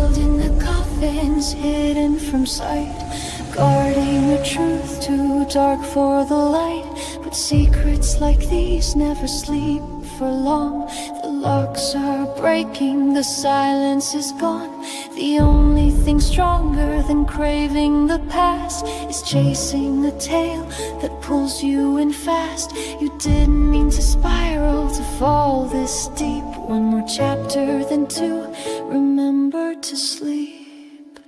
sealed in the coffins, hidden from sight, guarding the truth, too dark for the light. But secrets like these never sleep for long. The locks are breaking, the silence is gone. The only thing stronger than craving the past is chasing the tail that pulls you in fast. You didn't mean to spiral, to fall this deep. One more chapter, then two. Remember to sleep.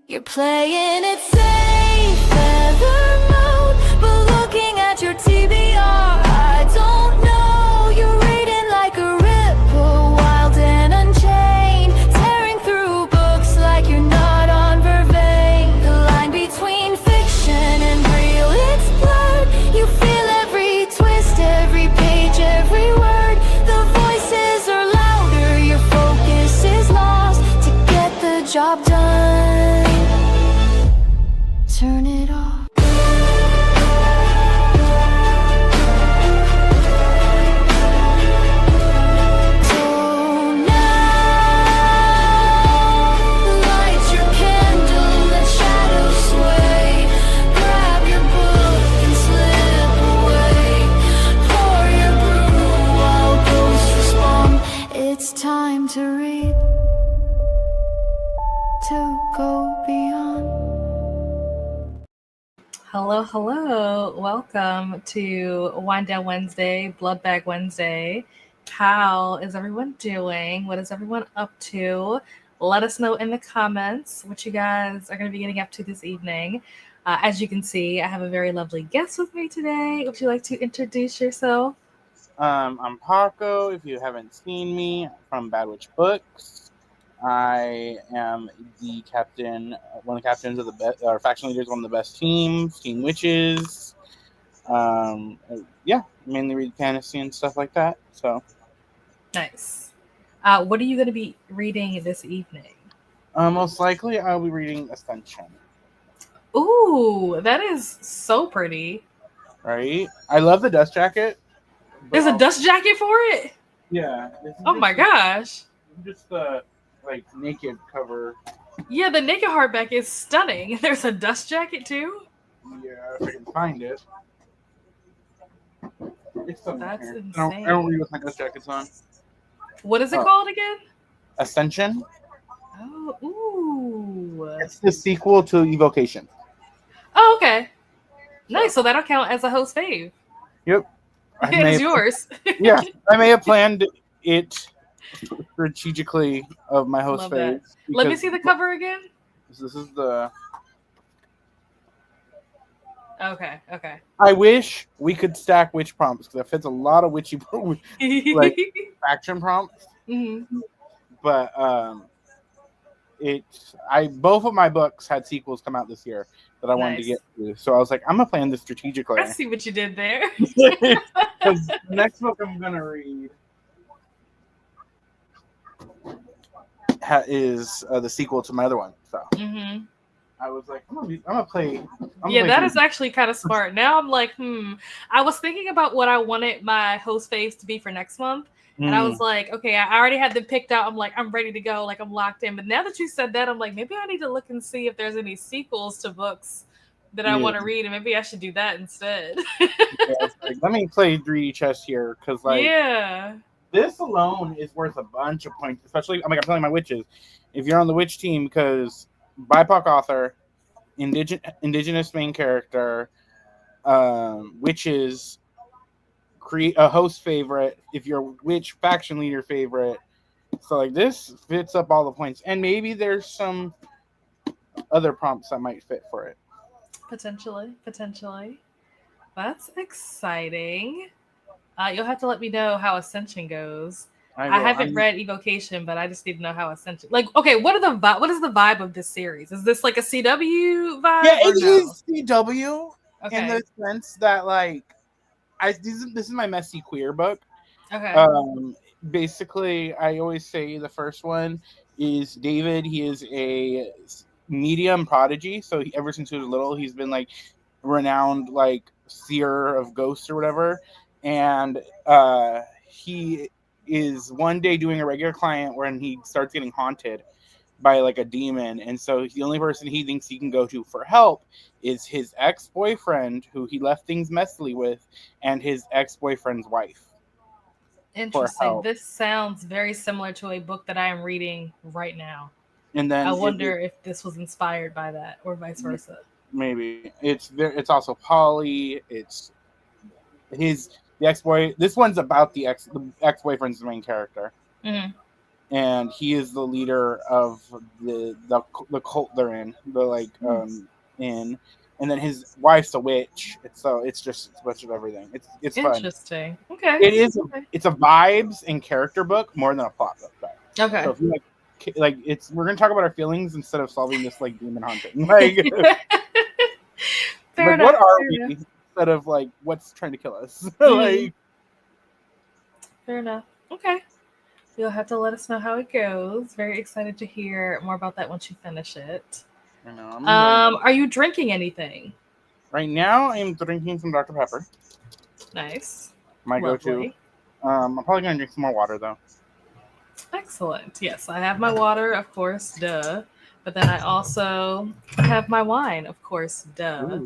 You're playing it safe, feather mode, but looking at your TBR, I don't know. You're reading like a ripple, wild and unchained, tearing through books like you're not on Vervain. The line between fiction and real, it's blurred. You feel every twist, every page, every word. The voices are louder, your focus is lost. To get the job done, turn it off. So now, light your candle, let shadows sway. Grab your book and slip away. Pour your brew while ghosts respond. It's time to read, to go beyond. Hello, hello. Welcome to Wind Down Wednesday, Blood Bag Wednesday. How is everyone doing? What is everyone up to? Let us know in the comments what you guys are going to be getting up to this evening. As you can see, I have a very lovely guest with me today. Would you like to introduce yourself? I'm Paco. If you haven't seen me, from Bad Witch Books. I am the captain, one of the captains of the or faction leaders, one of the best teams, Team Witches. Mainly read fantasy and stuff like that. So Nice. What are you going to be reading this evening? most likely I'll be reading Ascension. Ooh, that is so pretty. Right? I love the dust jacket. There's a dust jacket for it? Yeah. Oh my gosh. Just the naked cover. Yeah, the naked hardback is stunning. There's a dust jacket too? Yeah, if I can find it. It's That's here. insane. I don't read with my dust jackets on. What is it called again? Ascension. Oh, ooh. It's the sequel to Evocation. Oh, okay. Nice. So that'll count as a host fave. Yep. It's yours. Yeah, I may have planned it strategically of my host Love fave. that. Let me see the cover again. This is the. Okay. I wish we could stack witch prompts because it fits a lot of witchy like faction prompts. Mm-hmm. But both of my books had sequels come out this year that I wanted to get to, so I was like, I'm gonna plan this strategically. I see what you did there. Because the next book I'm gonna read is the sequel to my other one. So I was like, I'm gonna play. That is actually kind of smart. Now I'm like, I was thinking about what I wanted my host faves to be for next month. And I was like, okay, I already had them picked out. I'm like, I'm ready to go. Like, I'm locked in. But now that you said that, I'm like, maybe I need to look and see if there's any sequels to books that I want to read. And maybe I should do that instead. Let me play 3D chess here. Because, this alone is worth a bunch of points. Especially, I'm telling my witches. If you're on the witch team, because BIPOC author, indigenous main character, witches, create a host favorite, if you're a witch faction leader favorite. So this fits up all the points, and maybe there's some other prompts that might fit for it. Potentially. That's exciting. You'll have to let me know how Ascension goes. I haven't read Evocation, but I just need to know how Ascension. Okay, what is the vibe of this series? Is this like a CW vibe? Yeah, it is CW in the sense that this is my messy queer book. Okay. Basically, I always say the first one is David. He is a medium prodigy. So ever since he was little, he's been renowned seer of ghosts or whatever. And he is one day doing a regular client when he starts getting haunted by like a demon, and so the only person he thinks he can go to for help is his ex-boyfriend, who he left things messily with, and his ex-boyfriend's wife. Interesting. This sounds very similar to a book that I am reading right now. And then I wonder if this was inspired by that or vice versa. Maybe it's also poly. It's the ex-boy. This one's about the ex-boyfriend's the main character, and he is the leader of the cult they're in. And then his wife's a witch. It's just a bunch of everything. It's fun. Interesting. Okay. It is. Okay. It's a vibes and character book more than a plot book. Though. Okay. So if you we're gonna talk about our feelings instead of solving this like demon hunting. Like, fair enough, what are we instead of like what's trying to kill us? Like, fair enough. Okay. You'll have to let us know how it goes. Very excited to hear more about that once you finish it. I know. Are you drinking anything? Right now, I'm drinking some Dr. Pepper. Nice. My go-to. I'm probably gonna drink some more water though. Excellent. Yes, I have my water, of course, duh. But then I also have my wine, of course, duh.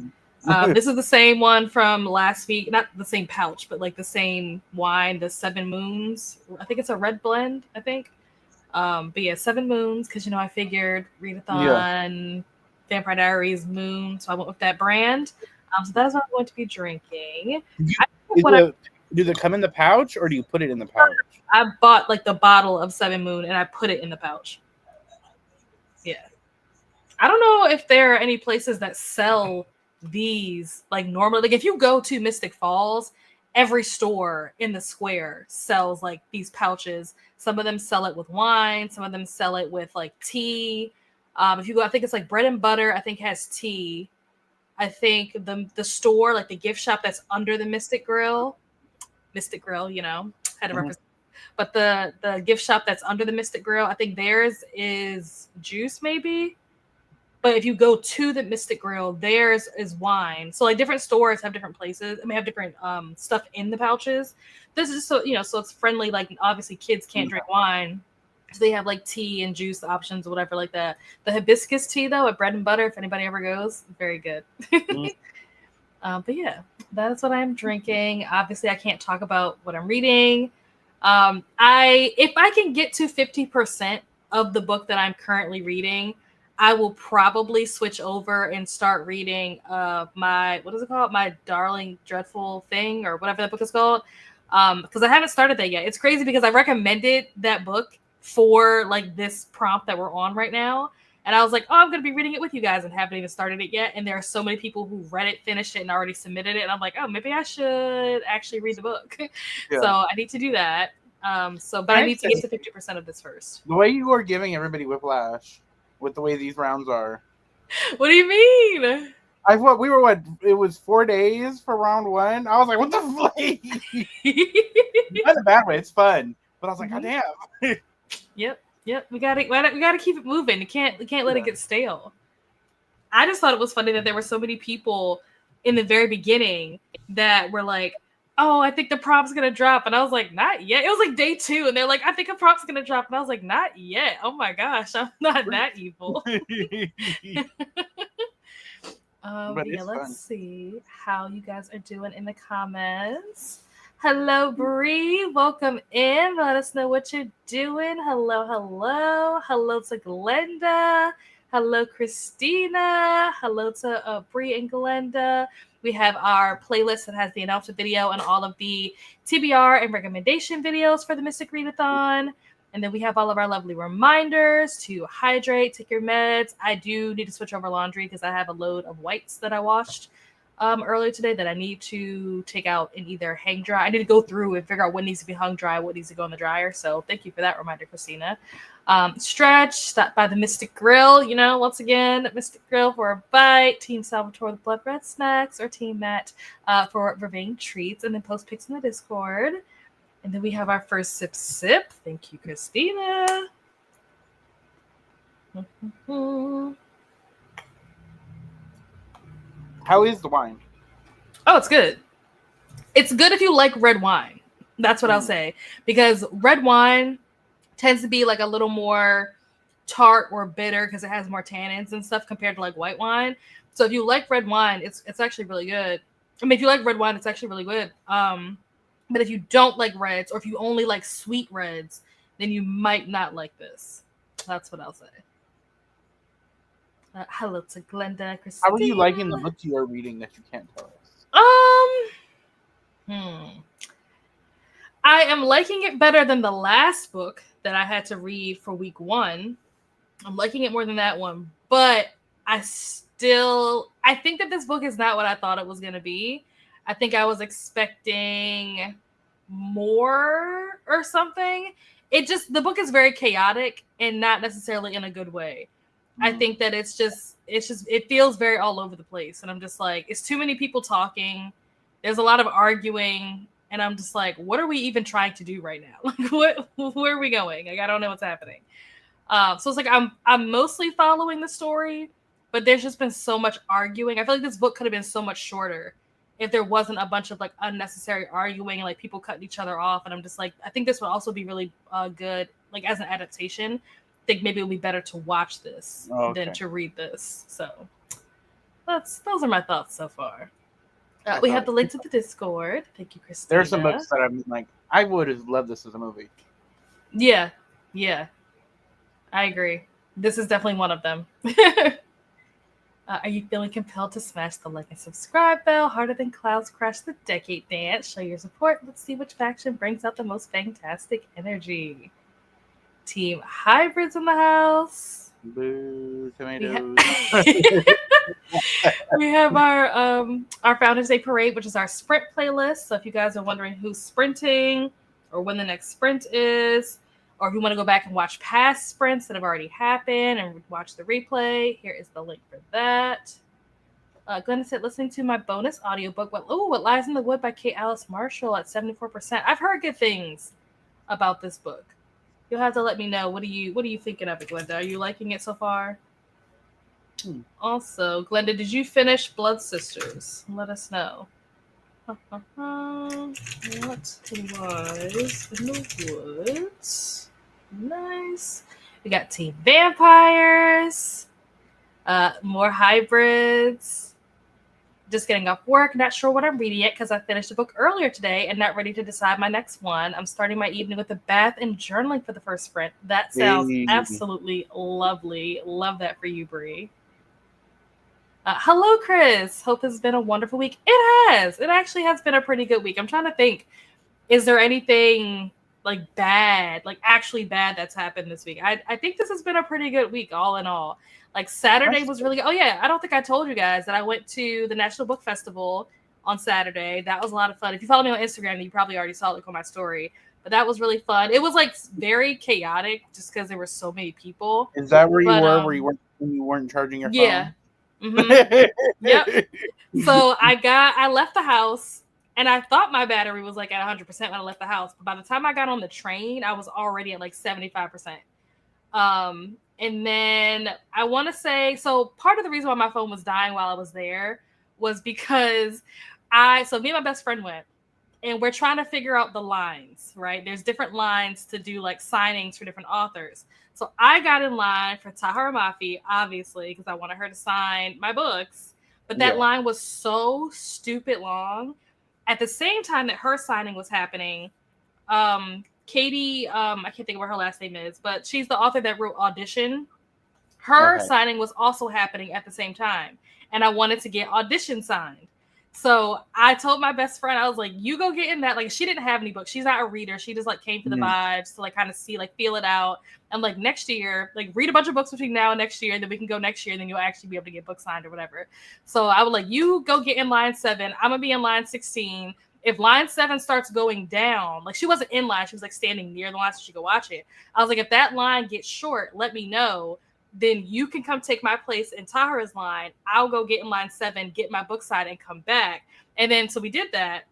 This is the same one from last week. Not the same pouch, but like the same wine, the 7 Moons. I think it's a red blend, I think. But yeah, 7 Moons, because, I figured Readathon, Vampire Diaries, Moon. So I went with that brand. So that is what I'm going to be drinking. Do they come in the pouch or do you put it in the pouch? I bought like the bottle of 7 Moon and I put it in the pouch. Yeah. I don't know if there are any places that sell these like normally. Like if you go to Mystic Falls, every store in the square sells like these pouches. Some of them sell it with wine. Some of them sell it with like tea. If you go, I think it's like bread and butter, I think has tea. I think the store, like the gift shop that's under the Mystic Grill, had to represent. But the gift shop that's under the Mystic Grill, I think theirs is juice maybe. But if you go to the Mystic Grill, theirs is wine. So like different stores have different places. I mean, have different stuff in the pouches. This is so it's friendly. Like obviously kids can't drink wine, so they have like tea and juice options or whatever like that. The hibiscus tea though at Bread and Butter, if anybody ever goes, very good. But yeah, that's what I'm drinking. Obviously, I can't talk about what I'm reading. If I can get to 50% of the book that I'm currently reading, I will probably switch over and start reading my Darling Dreadful Thing or whatever that book is called. Because I haven't started that yet. It's crazy because I recommended that book for like this prompt that we're on right now. And I was like, I'm going to be reading it with you guys and haven't even started it yet. And there are so many people who read it, finished it, and already submitted it. And I'm like, maybe I should actually read the book. Yeah. So I need to do that. But I need to get to 50% of this first. The way you are giving everybody whiplash with the way these rounds are. What do you mean? I thought it was 4 days for round 1. I was like, what the fuck? Not in a bad way. It's fun. But I was like, God damn. Yep. We gotta keep it moving. We can't let it get stale. I just thought it was funny that there were so many people in the very beginning that were like, oh, I think the prompt's gonna drop. And I was like, not yet. It was like day 2, and they're like, I think a prompt's gonna drop. And I was like, not yet. Oh my gosh, I'm not that evil. Let's see how you guys are doing in the comments. Hello, Bree. Welcome in. Let us know what you're doing. Hello. Hello to Glenda. Hello, Christina. Hello to Bree and Glenda. We have our playlist that has the announcement video and all of the TBR and recommendation videos for the Mystic Readathon. And then we have all of our lovely reminders to hydrate, take your meds. I do need to switch over laundry because I have a load of whites that I washed earlier today that I need to take out and either hang dry. I need to go through and figure out what needs to be hung dry, what needs to go in the dryer. So thank you for that reminder, Christina. Stretch, stop by the Mystic Grill, once again, Mystic Grill for a bite, Team Salvatore the Blood Red Snacks, or Team Matt for Vervain Treats, and then post pics in the Discord. And then we have our first sip. Thank you, Christina. How is the wine? Oh, it's good. It's good if you like red wine. That's what I'll say. Because red wine tends to be like a little more tart or bitter because it has more tannins and stuff compared to like white wine. So if you like red wine, it's actually really good. I mean, if you like red wine, it's actually really good. But if you don't like reds, or if you only like sweet reds, then you might not like this. That's what I'll say. Hello to Glenda, Christina. How are you liking the books you are reading that you can't tell us? I am liking it better than the last book that I had to read for week 1. I'm liking it more than that one, but I think that this book is not what I thought it was going to be. I think I was expecting more or something. The book is very chaotic and not necessarily in a good way. I think that it feels very all over the place. And I'm just like, it's too many people talking. There's a lot of arguing. And I'm just like, what are we even trying to do right now? Like, where are we going? Like, I don't know what's happening. So it's like, I'm mostly following the story, but there's just been so much arguing. I feel like this book could have been so much shorter if there wasn't a bunch of like unnecessary arguing and like people cutting each other off. And I'm just like, I think this would also be really good, like as an adaptation. I think maybe it would be better to watch this than to read this. So those are my thoughts so far. We have the link to the Discord. Thank you, Christina. There are some books that I'm like, I would have loved this as a movie. Yeah. I agree. This is definitely one of them. Are you feeling compelled to smash the like and subscribe bell? Harder than clouds crash the decade dance. Show your support. Let's see which faction brings out the most fantastic energy. Team Hybrids in the house. Boo, tomatoes. We have our Founders Day Parade, which is our sprint playlist. So if you guys are wondering who's sprinting or when the next sprint is, or if you want to go back and watch past sprints that have already happened and watch the replay, here is the link for that. Glenn said, listening to my bonus audiobook, What Lies in the Wood by Kate Alice Marshall at 74%. I've heard good things about this book. You'll have to let me know. What are you thinking of it, Glenda? Are you liking it so far? Also, Glenda, did you finish Blood Sisters? Let us know. What was in the woods? Nice. We got Team Vampires. More hybrids. Just getting off work. Not sure what I'm reading yet because I finished a book earlier today and not ready to decide my next one. I'm starting my evening with a bath and journaling for the first sprint. That sounds absolutely lovely. Love that for you, Bree. Hello, Chris. Hope it's been a wonderful week. It has. It actually has been a pretty good week. I'm trying to think. Is there anything like bad, like actually bad that's happened this week? I think this has been a pretty good week, all in all. Like Saturday was really good. Oh yeah, I don't think I told you guys that I went to the National Book Festival on Saturday. That was a lot of fun. If you follow me on Instagram, you probably already saw it on my story. But that was really fun. It was like very chaotic just because there were so many people. Is that where you were? Where you weren't charging your phone? Yeah. Mm-hmm. Yep. So I left the house and I thought my battery was like at 100% when I left the house. But by the time I got on the train, I was already at like 75%. And then I want to say, so part of the reason why my phone was dying while I was there was because so me and my best friend went and we're trying to figure out the lines, right? There's different lines to do like signings for different authors. So I got in line for Tahara Mafi, obviously, because I wanted her to sign my books. But that line was so stupid long. At the same time that her signing was happening, Katie, I can't think of what her last name is, but she's the author that wrote Audition. Her signing was also happening at the same time. And I wanted to get Audition signed. So I told my best friend, I was like, you go get in that. Like, she didn't have any books. She's not a reader. She just like came for the vibes to like kind of see, like feel it out. And like next year, like read a bunch of books between now and next year. And then we can go next year. And then you'll actually be able to get books signed or whatever. So I was like, you go get in line 7. I'm going to be in line 16. If line 7 starts going down, like she wasn't in line. She was like standing near the line so she could watch it. I was like, if that line gets short, let me know. Then you can come take my place in Tahara's line. I'll go get in line 7, get my book signed, and come back. And then so we did that.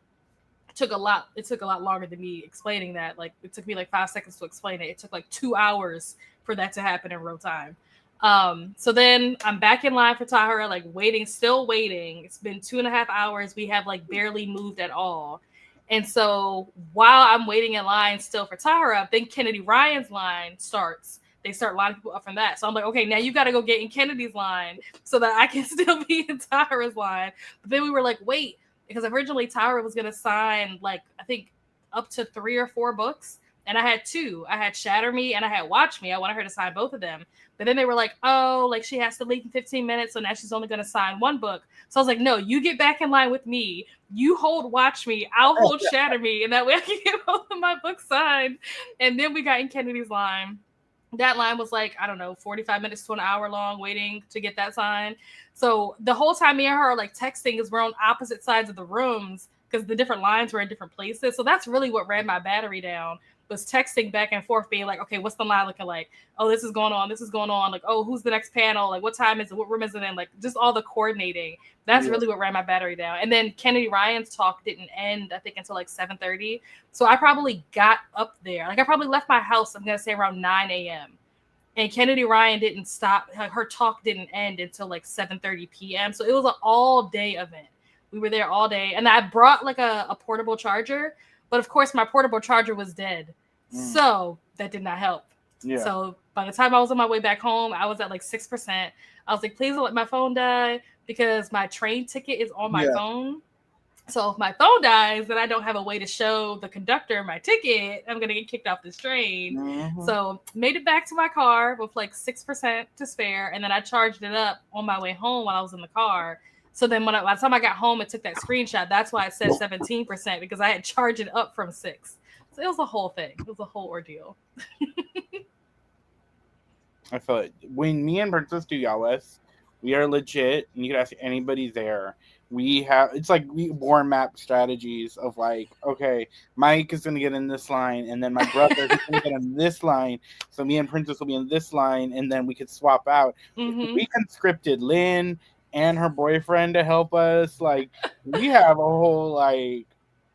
It took a lot longer than me explaining that. Like it took me like 5 seconds to explain it. It took like 2 hours for that to happen in real time. So then I'm back in line for Tahara, like still waiting. It's been 2.5 hours. We have like barely moved at all. And so while I'm waiting in line still for Tahara, then Kennedy Ryan's line starts. they start lining people up from that. So I'm like, okay, now you got to go get in Kennedy's line so that I can still be in Tyra's line. But then we were like, wait, because originally Tyra was going to sign, like, I think up to 3 or 4 books. And I had 2. I had Shatter Me and I had Watch Me. I wanted her to sign both of them. But then they were like, oh, like she has to leave in 15 minutes. So now she's only going to sign 1 book. So I was like, no, you get back in line with me. You hold Watch Me. I'll hold Shatter Me. And that way I can get both of my books signed. And then we got in Kennedy's line. That line was like, I don't know, 45 minutes to an hour long waiting to get that signed. So the whole time me and her are like texting is we're on opposite sides of the rooms because the different lines were in different places. So that's really what ran my battery down. Was texting back and forth being like, okay, what's the line looking like? Oh, this is going on. Like, oh, who's the next panel? Like, what time is it? What room is it in? Like, just all the coordinating. That's really what ran my battery down. And then Kennedy Ryan's talk didn't end, I think, until like 7:30. So I probably got up there. Like, I probably left my house, I'm going to say around 9 a.m. And Kennedy Ryan didn't stop. Her talk didn't end until like 7:30 p.m. So it was an all-day event. We were there all day. And I brought like a portable charger. But of course, my portable charger was dead. So that did not help. Yeah. So by the time I was on my way back home, I was at like 6%. I was like, please don't let my phone die because my train ticket is on my phone. So if my phone dies, then I don't have a way to show the conductor my ticket. I'm going to get kicked off this train. Mm-hmm. So made it back to my car with like 6% to spare. And then I charged it up on my way home while I was in the car. So then by the time I got home and took that screenshot, that's why it said 17% because I had charged it up from 6. So it was a whole thing. It was a whole ordeal. I feel it. When me and Princess do Yalis, we are legit, and you can ask anybody there. It's like we war map strategies of like, okay, Mike is going to get in this line, and then my brother is going to get in this line. So me and Princess will be in this line, and then we could swap out. Mm-hmm. We conscripted Lynn and her boyfriend to help us. Like, we have a whole, like...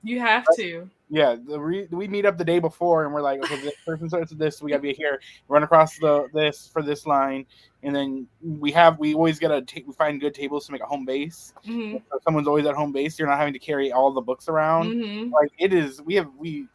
You have to. Yeah, we meet up the day before, and we're like, okay, this person starts with this, so we got to be here. Run across this for this line, and then we always got to we find good tables to make a home base. Mm-hmm. So someone's always at home base. You're not having to carry all the books around. Mm-hmm. Like, it is, we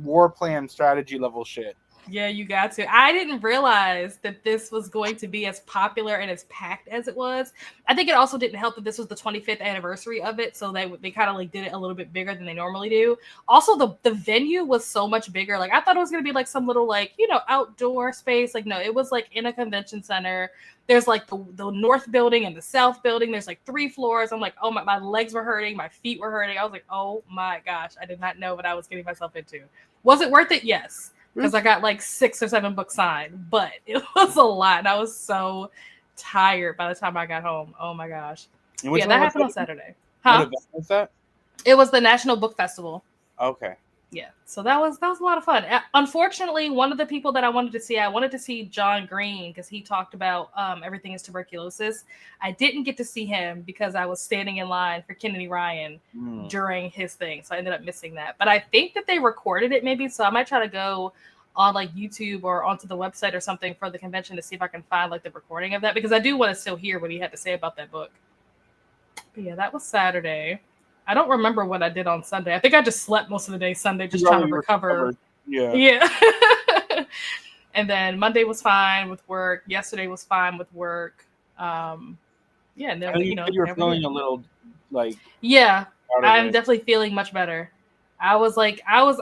war plan strategy level shit. Yeah, you got to. I didn't realize that this was going to be as popular and as packed as it was. I think it also didn't help that this was the 25th anniversary of it, so they kind of like did it a little bit bigger than they normally do. Also, the venue was so much bigger. Like, I thought it was going to be like some little like, outdoor space. Like, no, it was like in a convention center. There's like the north building and the south building. There's like 3 floors. I'm like, oh, my legs were hurting. My feet were hurting. I was like, oh my gosh, I did not know what I was getting myself into. Was it worth it? Yes. Because I got like 6 or 7 books signed, but it was a lot. And I was so tired by the time I got home. Oh my gosh. Yeah, that happened on Saturday. Huh? What event was that? It was the National Book Festival. Okay. Yeah. So that was a lot of fun. Unfortunately, one of the people that I wanted to see John Green because he talked about everything is tuberculosis. I didn't get to see him because I was standing in line for Kennedy Ryan during his thing. So I ended up missing that. But I think that they recorded it maybe. So I might try to go on like YouTube or onto the website or something for the convention to see if I can find like the recording of that because I do want to still hear what he had to say about that book. But yeah, that was Saturday. I don't remember what I did on Sunday. I think I just slept most of the day Sunday, just trying to recover. Yeah. And then Monday was fine with work. Yesterday was fine with work. And then you were feeling a little like. Yeah, I'm definitely feeling much better. I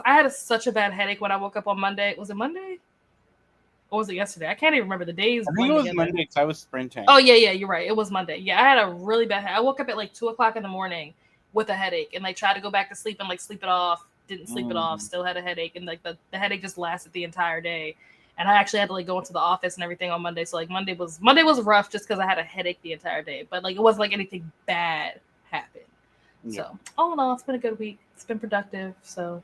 had such a bad headache when I woke up on Monday. Was it Monday? Or was it yesterday? I can't even remember the days. I think it was Monday because I was sprinting. Oh yeah, you're right. It was Monday. Yeah, I had a really bad headache. I woke up at like 2:00 in the morning with a headache and like tried to go back to sleep and like sleep it off. Didn't sleep it off. Still had a headache and like the headache just lasted the entire day. And I actually had to like go into the office and everything on Monday. So like Monday was rough just because I had a headache the entire day. But like it wasn't like anything bad happened. Yeah. So all in all, it's been a good week. It's been productive. So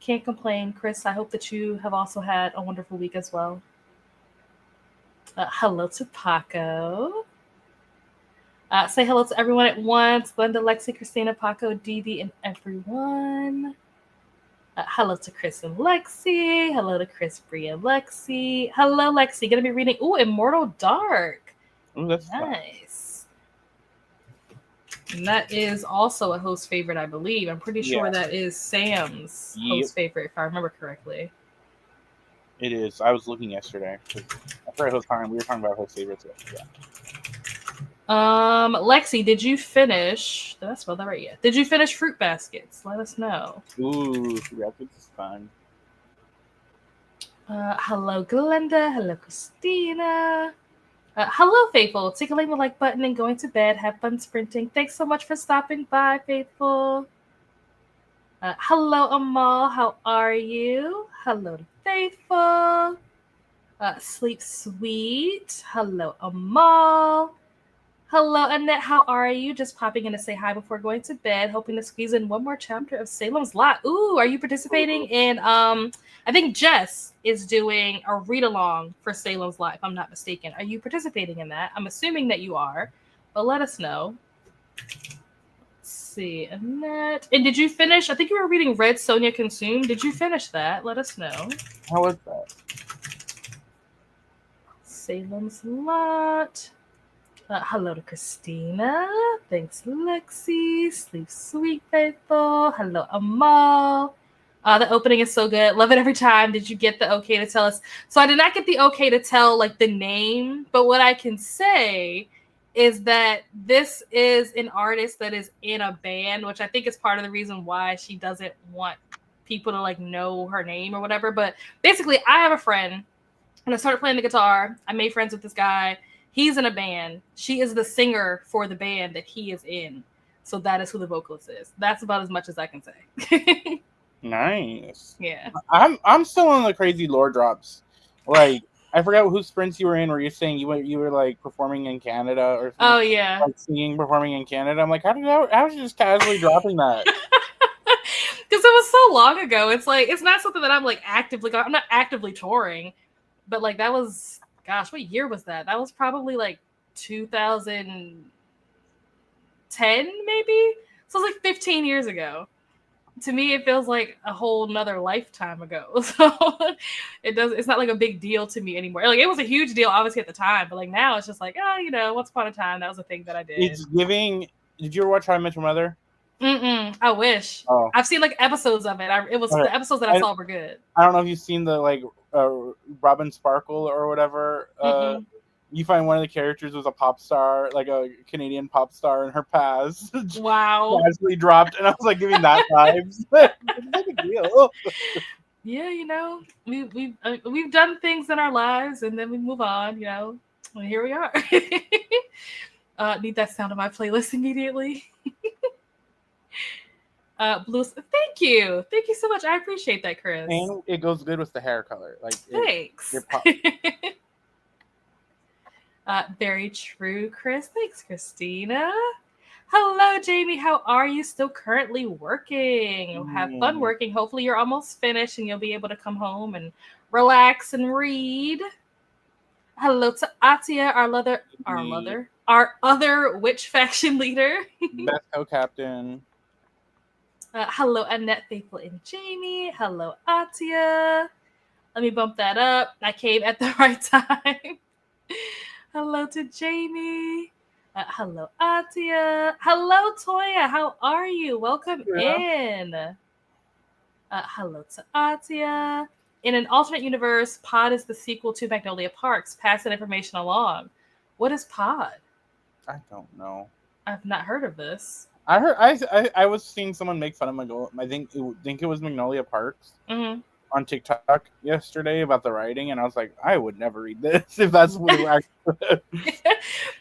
can't complain. Chris, I hope that you have also had a wonderful week as well. Hello to Paco. Say hello to everyone at once. Glenda, Lexi, Christina, Paco, Dee Dee, and everyone. Hello to Chris and Lexi. Hello to Chris, Bree, and Lexi. Hello, Lexi. Gonna be reading Immortal Dark. That's nice. Fun. And that is also a host favorite, I believe. I'm pretty sure that is Sam's host favorite, if I remember correctly. It is. I was looking yesterday. After I was talking, we were talking about her favorites. Yeah. Lexi, did you finish? Did I spell that right? Yeah. Did you finish Fruit Baskets? Let us know. Ooh, Fruit Baskets is fun. Hello, Glenda. Hello, Christina. Hello, Faithful. Tickling the like button and going to bed. Have fun sprinting. Thanks so much for stopping by, Faithful. Hello, Amal. How are you? Hello to Faithful. Sleep sweet. Hello, Amal. Hello, Annette. How are you? Just popping in to say hi before going to bed. Hoping to squeeze in one more chapter of Salem's Lot. Ooh, are you participating in? I think Jess is doing a read along for Salem's Lot, if I'm not mistaken. Are you participating in that? I'm assuming that you are, but let us know. Let's see, Annette. And did you finish? I think you were reading Red Sonia Consume. Did you finish that? Let us know. How was that? Salem's Lot. Hello to Christina. Thanks, Lexi. Sleep sweet, Faithful. Hello, Amal. The opening is so good. Love it every time. Did you get the okay to tell us? So I did not get the okay to tell like the name, but what I can say is that this is an artist that is in a band, which I think is part of the reason why she doesn't want people to like know her name or whatever. But basically, I have a friend and I started playing the guitar. I made friends with this guy. He's in a band. She is the singer for the band that he is in. So that is who the vocalist is. That's about as much as I can say. Nice. Yeah. I'm still on the crazy lore drops. Like, I forgot whose sprints you were in where you're saying you were like performing in Canada or something. Oh yeah. Like singing, performing in Canada. I'm like, how was you just casually dropping that? Because it was so long ago. It's like it's not something that I'm like I'm not actively touring, but like that was, gosh, what year was that? That was probably like 2010 maybe. So it was like 15 years ago. To me, it feels like a whole nother lifetime ago. So it's not like a big deal to me anymore. Like it was a huge deal obviously at the time, but like now it's just like, oh, once upon a time that was a thing that I did. It's giving. Did you ever watch How I Met Your Mother? I wish. Oh. I've seen like episodes of it. The episodes that I saw were good. I don't know if you've seen the like Robin Sparkle or whatever. You find one of the characters was a pop star, like a Canadian pop star in her past. Wow. Casually dropped, and I was like giving that vibes. It's a big deal. Yeah, we've done things in our lives, and then we move on. And here we are. Need that sound of my playlist immediately. Blues. Thank you so much. I appreciate that, Chris. And it goes good with the hair color. Like thanks. Very true, Chris. Thanks, Christina. Hello, Jamie. How are you? Still currently working. Have fun working. Hopefully you're almost finished and you'll be able to come home and relax and read. Hello to Atia, our other witch faction leader. Best co-captain. Hello, Annette, Faithful, and Jamie. Hello, Atia. Let me bump that up. I came at the right time. Hello to Jamie. Hello, Atia. Hello, Toya. How are you? Welcome in. Hello to Atia. In an alternate universe, Pod is the sequel to Magnolia Parks. Pass that information along. What is Pod? I don't know. I've not heard of this. I was seeing someone make fun of Magnolia. I think it was Magnolia Parks on TikTok yesterday about the writing, and I was like, I would never read this if that's what it actually.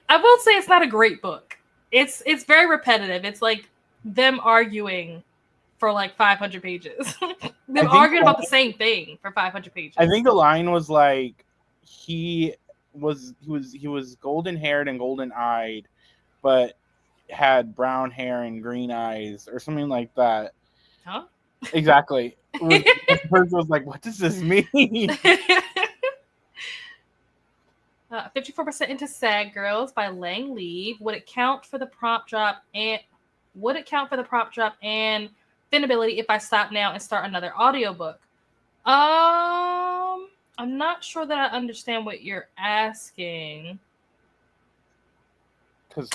I will say it's not a great book. It's very repetitive. It's like them arguing for like 500 pages. Them arguing about the same thing for 500 pages. I think the line was like he was golden haired and golden eyed, but had brown hair and green eyes or something like that. Huh? Exactly. The person was like, what does this mean? 54% into Sad Girls by Lang Lee. Would it count for the prompt drop and Finability if I stop now and start another audiobook? I'm not sure that I understand what you're asking.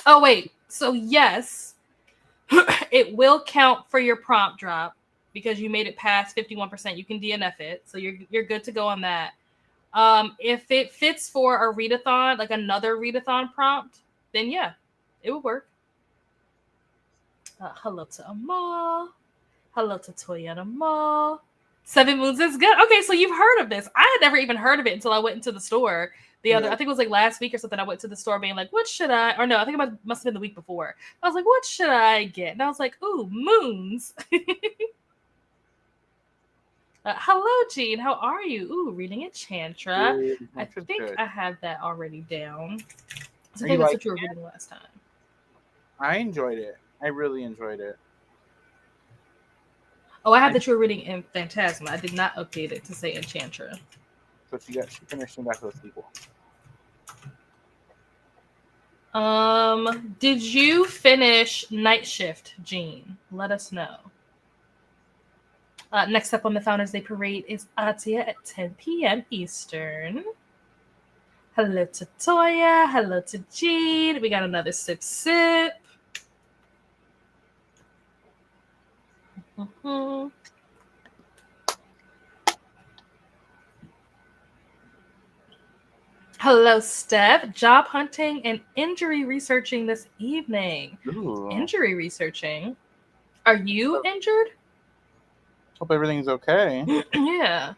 Oh wait, so yes, it will count for your prompt drop. because you made it past 51%. You can DNF it, so you're good to go on that. If it fits for a readathon, like another readathon prompt, then yeah, it would work. Hello to Amal. Hello to Toyota Mall. 7 Moons is good. Okay, so you've heard of this. I had never even heard of it until I went into the store I think it was like last week or something. I went to the store being like, what should I, or no, I think it must have been the week before. I was like, what should I get? And I was like, ooh, moons. Hello, Jean. How are you? Ooh, reading Enchantra. I think I had that already down. So I think that's what you were reading last time. I enjoyed it. I really enjoyed it. Oh, I had that you were reading in Phantasma. I did not update it to say Enchantra. So she finished Back to the sequel. Did you finish Night Shift, Jean? Let us know. Next up on the Founders Day Parade is Atia at 10 p.m. Eastern. Hello to Toya. Hello to Jean. We got another sip. Mm-hmm. Hello, Steph. Job hunting and injury researching this evening. Ooh. Injury researching? Are you injured? Hope everything's okay. Yeah.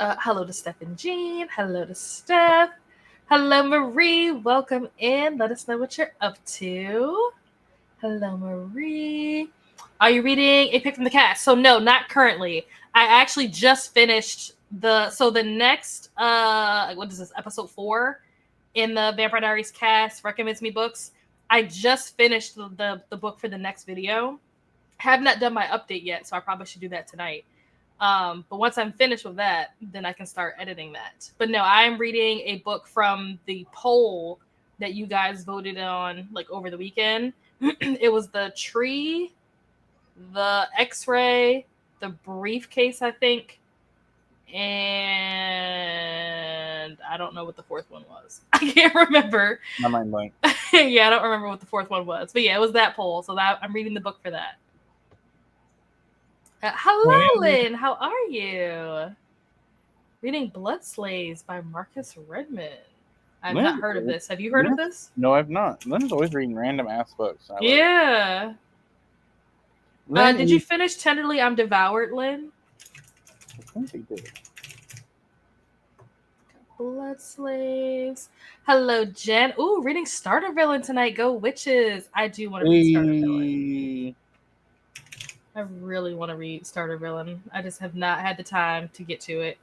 Hello to Steph and Jean. Hello to Steph. Hello, Marie. Welcome in. Let us know what you're up to. Hello, Marie. Are you reading A Pick from the Cast? So no, not currently. I actually just finished the next what is this, episode 4 in the Vampire Diaries cast recommends me books. I just finished the book for the next video. Have not done my update yet, so I probably should do that tonight. But once I'm finished with that, then I can start editing that. But no, I'm reading a book from the poll that you guys voted on like over the weekend. It was the tree, the X-ray, the briefcase, I think, and I don't know what the fourth one was. I can't remember. My mind blank. Yeah, I don't remember what the fourth one was. But yeah, it was that poll. So that I'm reading the book for that. Hello, Lynn. How are you? Reading Blood Slaves by Marcus Redmond. I've not heard of this. Have you heard of this? No, I've not. Lynn's always reading random ass books. Yeah. Did you finish Tenderly I'm Devoured, Lynn? I think they did. Blood Slaves. Hello, Jen. Ooh, reading Starter Villain tonight. Go Witches. I do want to read Starter Villain. I really want to read Starter Villain. I just have not had the time to get to it.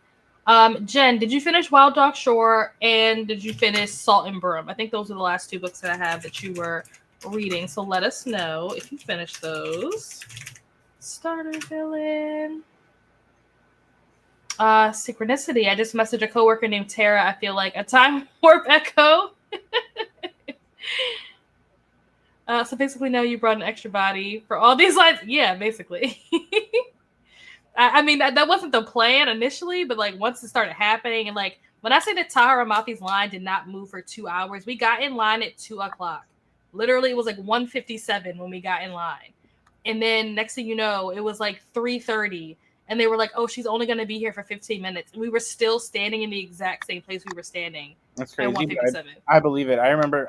Jen, did you finish Wild Dog Shore and did you finish Salt and Broom? I think those are the last 2 books that I have that you were reading. So let us know if you finished those. Starter Villain. Synchronicity. I just messaged a coworker named Tara. I feel like a time warp echo. So basically, now you brought an extra body for all these lines. Yeah, basically. I mean, that wasn't the plan initially, but like once it started happening, and like when I say that Tahara Mafi's line did not move for 2 hours, we got in line at 2:00. Literally, it was like 1:57 when we got in line, and then next thing you know, it was like 3:30, and they were like, "Oh, she's only going to be here for 15 minutes." And we were still standing in the exact same place we were standing. That's crazy. At 1:57. I believe it. I remember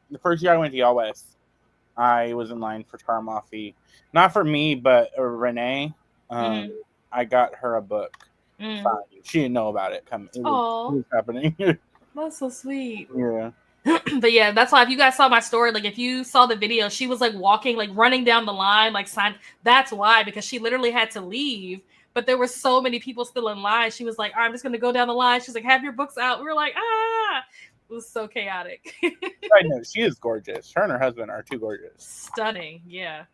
the first year I went to Y'all West, I was in line for Tahara Mafi. Not for me, but Renee. I got her a book. She didn't know about it coming. It was happening. That's so sweet. Yeah. But yeah, that's why if you guys saw my story, like if you saw the video, she was like walking, like running down the line, like sign. That's why, because she literally had to leave. But there were so many people still in line. She was like, "All right, I'm just gonna go down the line." She's like, "Have your books out." We were like, "Ah!" It was so chaotic. I know, she is gorgeous. Her and her husband are too gorgeous. Stunning, yeah.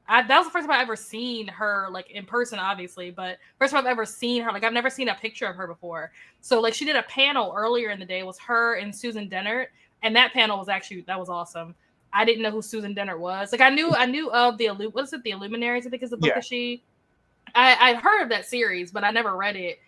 That was the first time I've ever seen her, like, in person, obviously, but first time I've ever seen her. Like, I've never seen a picture of her before. So, like, she did a panel earlier in the day. It was her and Susan Dennert, and that panel was actually, that was awesome. I didn't know who Susan Dennert was. Like, I knew of the Illuminaries, I think is the book that she... I'd heard of that series, but I never read it.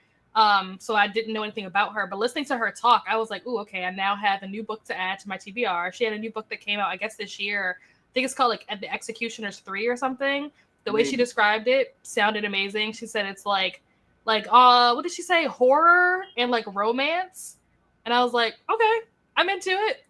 So I didn't know anything about her. But listening to her talk, I was like, ooh, okay, I now have a new book to add to my TBR. She had a new book that came out, I guess, this year. I think it's called like The Executioners 3 or something. The way she described it sounded amazing. She said it's like what did she say? Horror and like romance. And I was like, okay, I'm into it.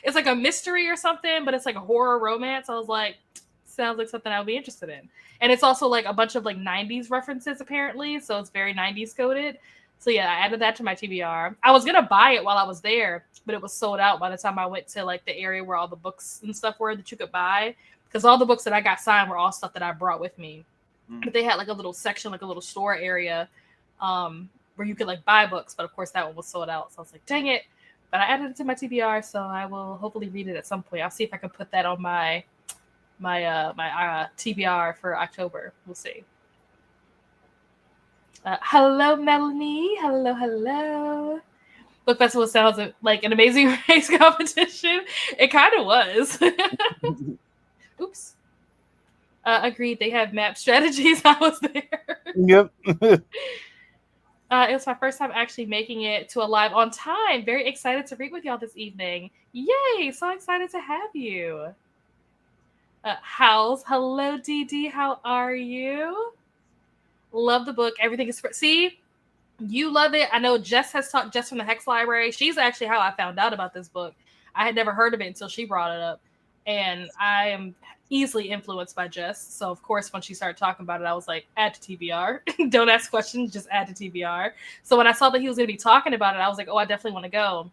It's like a mystery or something, but it's like a horror romance. I was like, sounds like something I would be interested in. And it's also like a bunch of like 90s references apparently, so it's very 90s coded. So yeah, I added that to my TBR. I was gonna buy it while I was there, but it was sold out by the time I went to like the area where all the books and stuff were that you could buy. Because all the books that I got signed were all stuff that I brought with me. But they had like a little section, like a little store area, where you could like buy books. But of course that one was sold out. So I was like, dang it. But I added it to my TBR, so I will hopefully read it at some point. I'll see if I can put that on my TBR for October. We'll see. Hello, Melanie. Hello. Book festival sounds like an amazing race competition. It kind of was. Oops. Agreed. They have map strategies. I was there. Yep. It was my first time actually making it to a live on time. Very excited to read with y'all this evening. Yay! So excited to have you. Howls. Hello, DD. How are you? Love the book. Everything is... See? You love it. I know Jess has talked, Jess from the Hex Library. She's actually how I found out about this book. I had never heard of it until she brought it up. And I am easily influenced by Jess. So, of course, when she started talking about it, I was like, add to TBR. Don't ask questions, just add to TBR. So when I saw that he was going to be talking about it, I was like, oh, I definitely want to go.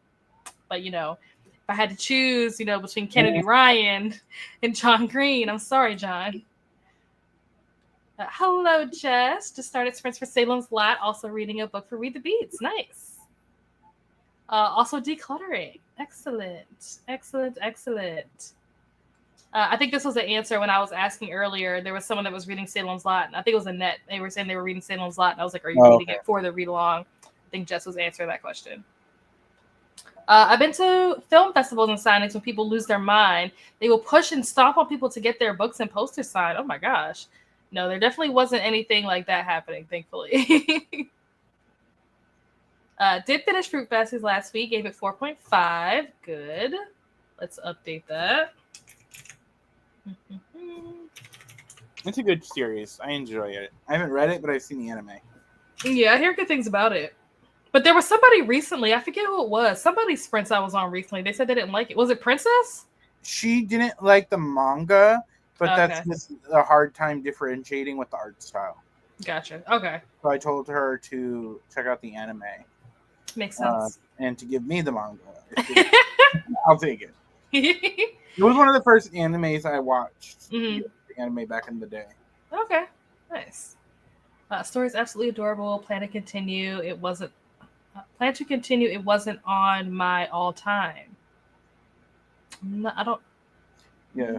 But, if I had to choose, between Kennedy Ryan and John Green, I'm sorry, John. Hello, Jess. Just started Sprints for Salem's Lot. Also reading a book for Read the Beats. Nice. Also decluttering. Excellent. I think this was the answer when I was asking earlier. There was someone that was reading Salem's Lot. I think it was Annette. They were saying they were reading Salem's Lot. And I was like, are you reading it for the read along? I think Jess was answering that question. I've been to film festivals and signings when people lose their mind. They will push and stomp on people to get their books and posters signed. Oh my gosh. No, there definitely wasn't anything like that happening, thankfully. Did finish Fruit Bastards last week. Gave it 4.5. Good. Let's update that. It's a good series. I enjoy it. I haven't read it, but I've seen the anime. Yeah, I hear good things about it. But there was somebody recently, I forget who it was. Somebody's sprints I was on recently. They said they didn't like it. Was it Princess? She didn't like the manga, but that's just a hard time differentiating with the art style. Gotcha. Okay. So I told her to check out the anime. Makes sense. And to give me the manga. I'll take it. It was one of the first animes I watched. The anime back in the day. Okay. Nice. Story is absolutely adorable. Plan to continue. It wasn't on my all time. No, I don't. Yeah.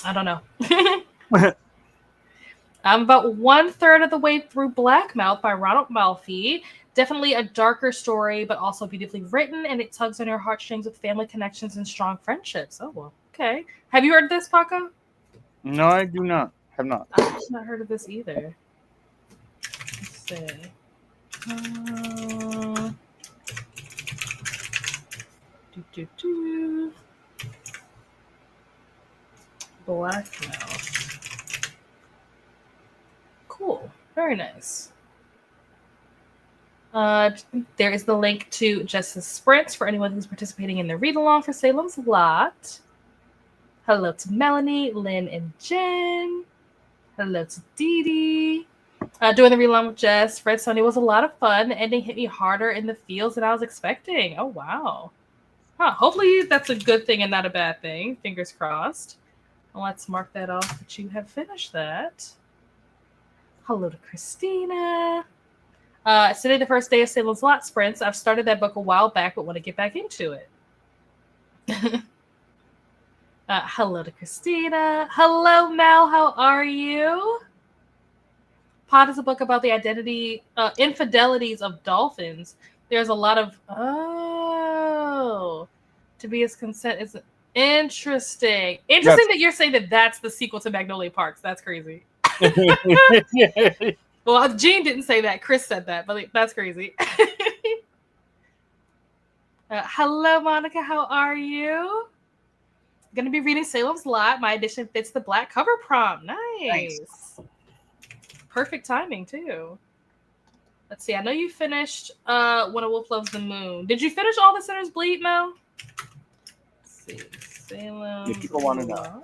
I don't know. I'm about 1/3 of the way through Blackmouth by Ronald Malfi. Definitely a darker story, but also beautifully written, and it tugs on your heartstrings with family connections and strong friendships. Oh, well, okay. Have you heard this, Paco? No, I do not. Have not. I've not heard of this either. Let's see. Blackmouth. Cool. Very nice. There is the link to Jess's sprints for anyone who's participating in the read-along for Salem's Lot. Hello to Melanie, Lynn, and Jen. Hello to Dee Dee. Doing the read-along with Jess. Red Sony was a lot of fun. The ending hit me harder in the feels than I was expecting. Oh, wow. Hopefully that's a good thing and not a bad thing. Fingers crossed. Well, let's mark that off that you have finished that. Hello to Christina. It's today the first day of Salem's Lot sprints. I've started that book a while back, but want to get back into it. Hello to Christina. Hello, Mal. How are you? Pod is a book about the infidelities of dolphins. There's a lot of to be his consent is interesting. Interesting that you're saying that that's the sequel to Magnolia Parks. That's crazy. Well, Jean didn't say that. Chris said that, but that's crazy. Hello, Monica. How are you? Gonna be reading Salem's Lot. My edition fits the black cover prompt. Nice. Perfect timing too. Let's see. I know you finished When a Wolf Loves the Moon. Did you finish All the Sinners Bleed, Mel? Let's see. Salem. If people want to know.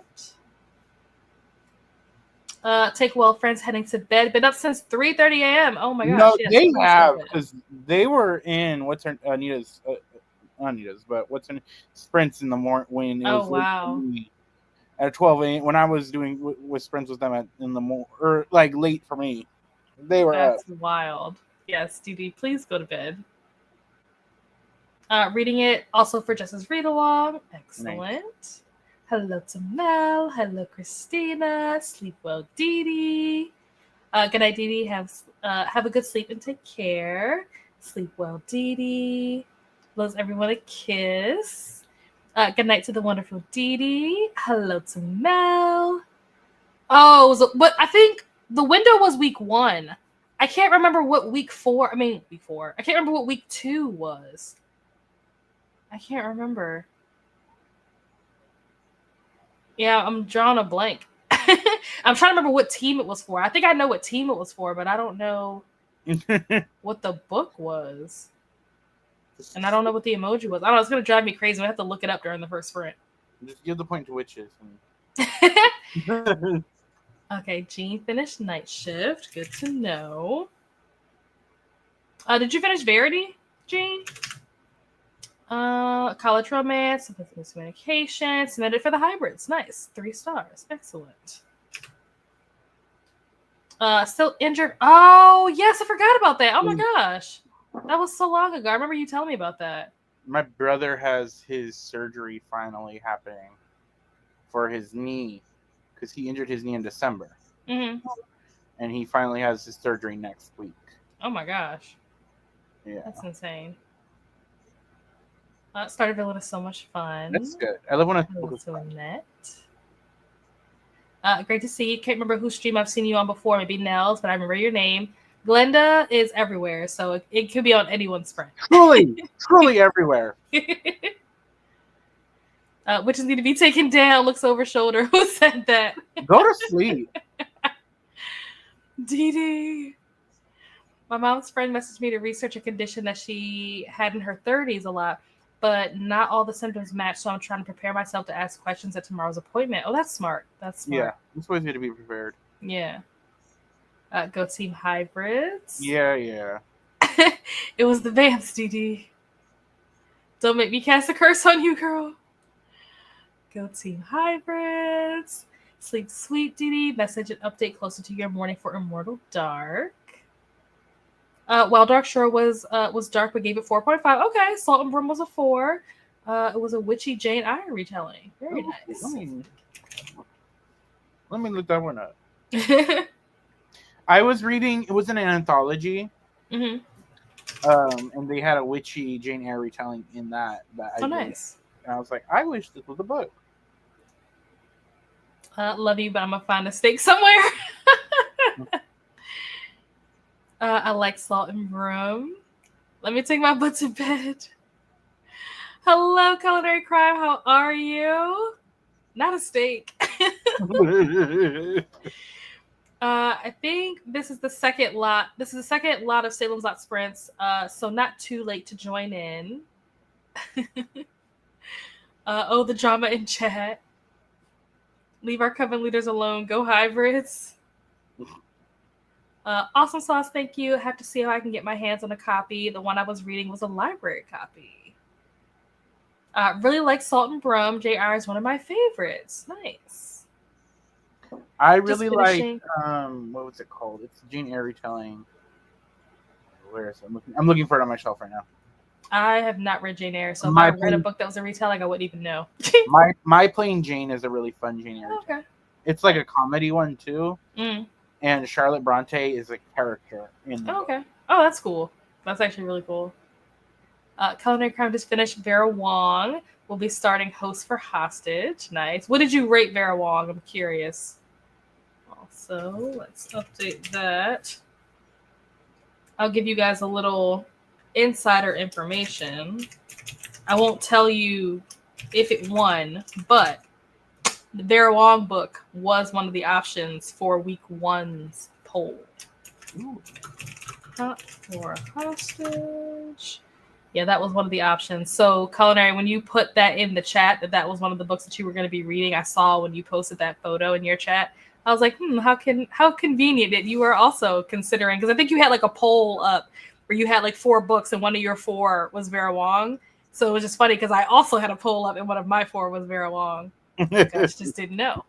Take well, friends, heading to bed. Been up since 3:30 a.m. Oh my gosh. No, yes, they have, because they were in sprints in the morning when it was wow. At 12 a.m. when I was doing with sprints with them in the morning, or like late for me. They were That's wild. Yes, DD, please go to bed. Reading it also for Jess's read along. Excellent. Nice. Hello to Mel. Hello, Christina. Sleep well, Dee Dee. Good night, Dee Dee. Have a good sleep and take care. Sleep well, Dee Dee. Blows everyone a kiss. Good night to the wonderful Dee Dee. Hello to Mel. Oh, but I think the window was week 1. I can't remember what week 4. I can't remember what week 2 was. I can't remember. Yeah, I'm drawing a blank. I'm trying to remember what team it was for. I think I know what team it was for, but I don't know what the book was. And I don't know what the emoji was. I don't know. It's going to drive me crazy. I have to look it up during the first sprint. Just give the point to witches. Okay, Jean finished Night Shift. Good to know. Did you finish Verity, Jean? College Romance, Communication, submitted for the hybrids. Nice. 3 stars. Excellent. Still injured. Oh, yes, I forgot about that. Oh my gosh. That was so long ago. I remember you telling me about that. My brother has his surgery finally happening for his knee, because he injured his knee in December. Mm-hmm. And he finally has his surgery next week. Oh my gosh. Yeah. That's insane. Starter Villain is so much fun. That's good. I love when I Annette. Great to see you. Can't remember whose stream I've seen you on before. Maybe Nels, but I remember your name. Glenda is everywhere, so it could be on anyone's friend. Truly everywhere. Witches need to be taken down. Looks over shoulder. Who said that? Go to sleep. Dee Dee. My mom's friend messaged me to research a condition that she had in her 30s a lot, but not all the symptoms match, so I'm trying to prepare myself to ask questions at tomorrow's appointment. Oh, that's smart. That's smart. Yeah, it's always good to be prepared. Yeah. Go Team Hybrids. Yeah. It was the Vamps, DD. Don't make me cast a curse on you, girl. Go Team Hybrids. Sleep sweet, DD. Message and update closer to your morning for Immortal Dark. While Dark Shore was dark, but gave it 4.5. Okay, Salt and Brim was a 4. It was a witchy Jane Eyre retelling. Very nice. Let me look that one up. I was reading. It was in an anthology. Mm-hmm. And they had a witchy Jane Eyre retelling in that. Nice. And I was like, I wish this was a book. Love you, but I'm gonna find a steak somewhere. I like Salt and Brim. Let me take my butt to bed. Hello, Culinary Crime. How are you? Not a steak. I think this is the second lot. This is the second lot of Salem's Lot sprints. So not too late to join in. The drama in chat. Leave our coven leaders alone. Go Hybrids. Awesome sauce, thank you. Have to see how I can get my hands on a copy. The one I was reading was a library copy. Really like Salt and Brim. JR is one of my favorites. Nice. I really like what was it called? It's Jane Eyre retelling. Where is it? I'm looking for it on my shelf right now. I have not read Jane Eyre, so if I read a book that was a retelling, I wouldn't even know. my Plain Jane is a really fun Jane Eyre. Okay. It's like a comedy one too. Mm. And Charlotte Bronte is a character in the book. Okay. Oh, that's cool. That's actually really cool. Culinary Crime just finished. Vera Wong will be starting host for Hostage. Nice. What did you rate Vera Wong? I'm curious. Also, let's update that. I'll give you guys a little insider information. I won't tell you if it won, but Their Wong book was one of the options for week 1's poll. Ooh. Not for hostage. Yeah, that was one of the options. So, Culinary, when you put that in the chat, that was one of the books that you were going to be reading, I saw when you posted that photo in your chat. I was like, how convenient that you were also considering, because I think you had like a poll up where you had like 4 books and one of your 4 was Vera Wong. So it was just funny because I also had a poll up and one of my 4 was Vera Wong. Gosh, just didn't know.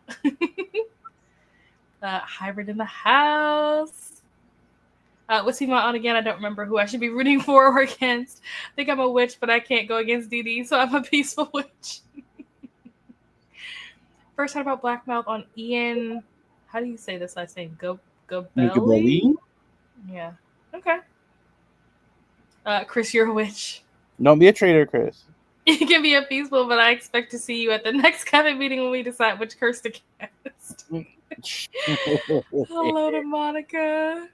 Hybrid in the house. What's he on again? I don't remember who I should be rooting for or against. I think I'm a witch, but I can't go against DD, so I'm a peaceful witch. First heard about Blackmouth on Ian. How do you say this last name? Gobelli? Yeah. Okay. Chris, you're a witch. Don't be a traitor, Chris. You can be a peaceful, but I expect to see you at the next cabinet meeting when we decide which curse to cast. Hello to Monica.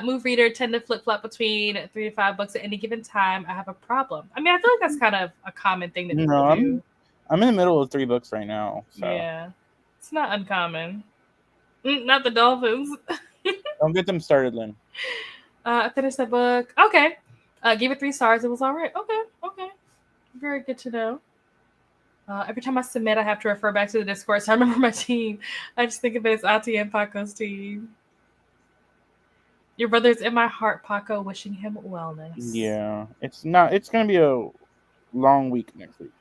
Move reader, tend to flip-flop between 3 to 5 books at any given time. I have a problem. I mean, I feel like that's kind of a common thing that people do. I'm in the middle of 3 books right now. So. Yeah. It's not uncommon. Not the dolphins. Don't get them started, Lynn. I finished the book. Okay. Gave it 3 stars. It was all right. Okay. Very good to know. Every time I submit, I have to refer back to the Discord, so I remember my team. I just think of it as Ati and Paco's team. Your brother's in my heart, Paco, wishing him wellness. Yeah. It's going to be a long week next week.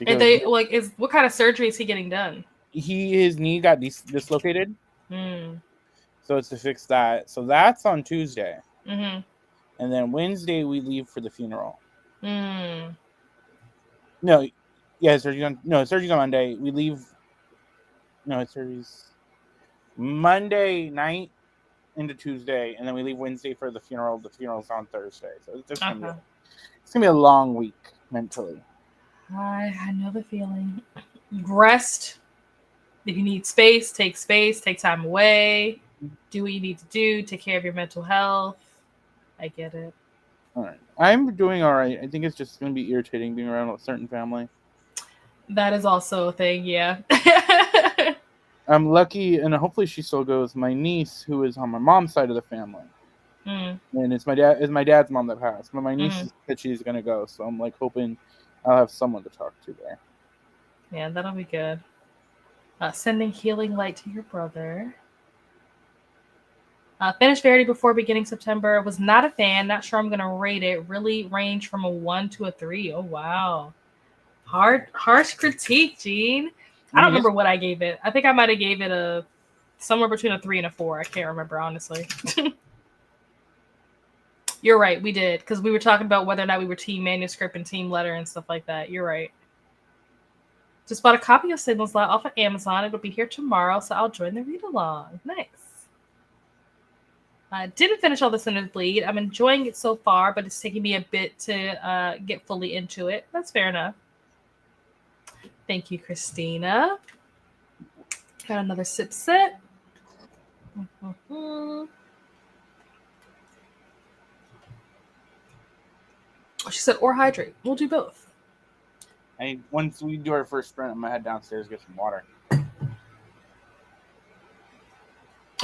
And they what kind of surgery is he getting done? His knee got dislocated. So it's to fix that. So that's on Tuesday. Mm-hmm. And then Wednesday we leave for the funeral. No, surgery's on Monday. We leave. No, it's surgery's Monday night into Tuesday, and then we leave Wednesday for the funeral. The funeral's on Thursday, so it's gonna be a long week mentally. I know the feeling. Rest. If you need space, take time away, do what you need to do, take care of your mental health. I get it. All right. I'm doing all right. I think it's just going to be irritating being around a certain family. That is also a thing, yeah. I'm lucky, and hopefully she still goes. My niece, who is on my mom's side of the family, and it's my dad's mom that passed, but my niece said she's going to go, so I'm like hoping I'll have someone to talk to there. Yeah, that'll be good. Sending healing light to your brother. Finished Verity before beginning September. Was not a fan. Not sure I'm going to rate it. Really ranged from a 1 to a 3. Oh, wow. Harsh critique, Gene. I don't remember what I gave it. I think I might have gave it somewhere between a 3 and a 4. I can't remember, honestly. You're right. We did. Because we were talking about whether or not we were team manuscript and team letter and stuff like that. You're right. Just bought a copy of Signal's Lot off of Amazon. It'll be here tomorrow, so I'll join the read-along. Nice. I didn't finish all this in the bleed. I'm enjoying it so far, but it's taking me a bit to get fully into it. That's fair enough. Thank you, Christina. Got another sip set. She said, or hydrate. We'll do both. Once we do our first sprint, I'm going to head downstairs and get some water.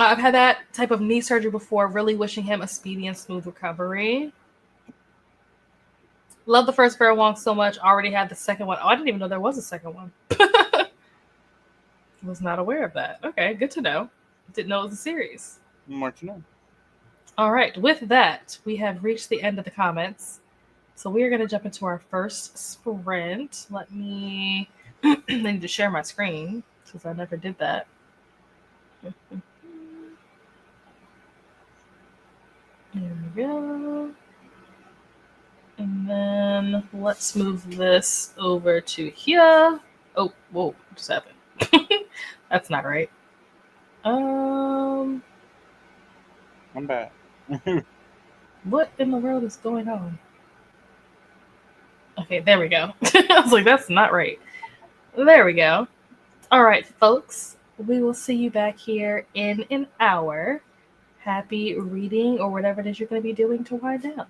I've had that type of knee surgery before. Really wishing him a speedy and smooth recovery. Love the first Vera Wong so much. Already had the second one. Oh, I didn't even know there was a second one. Was not aware of that. Okay, good to know. Didn't know it was a series. More to know. All right, with that, we have reached the end of the comments. So we are going to jump into our first sprint. Let me... I need to share my screen since I never did that. There we go. And then let's move this over to here. Oh, whoa, what just happened? That's not right. I'm back. What in the world is going on? Okay, there we go. I was like, that's not right. There we go. All right, folks. We will see you back here in an hour. Happy reading or whatever it is you're going to be doing to wind down.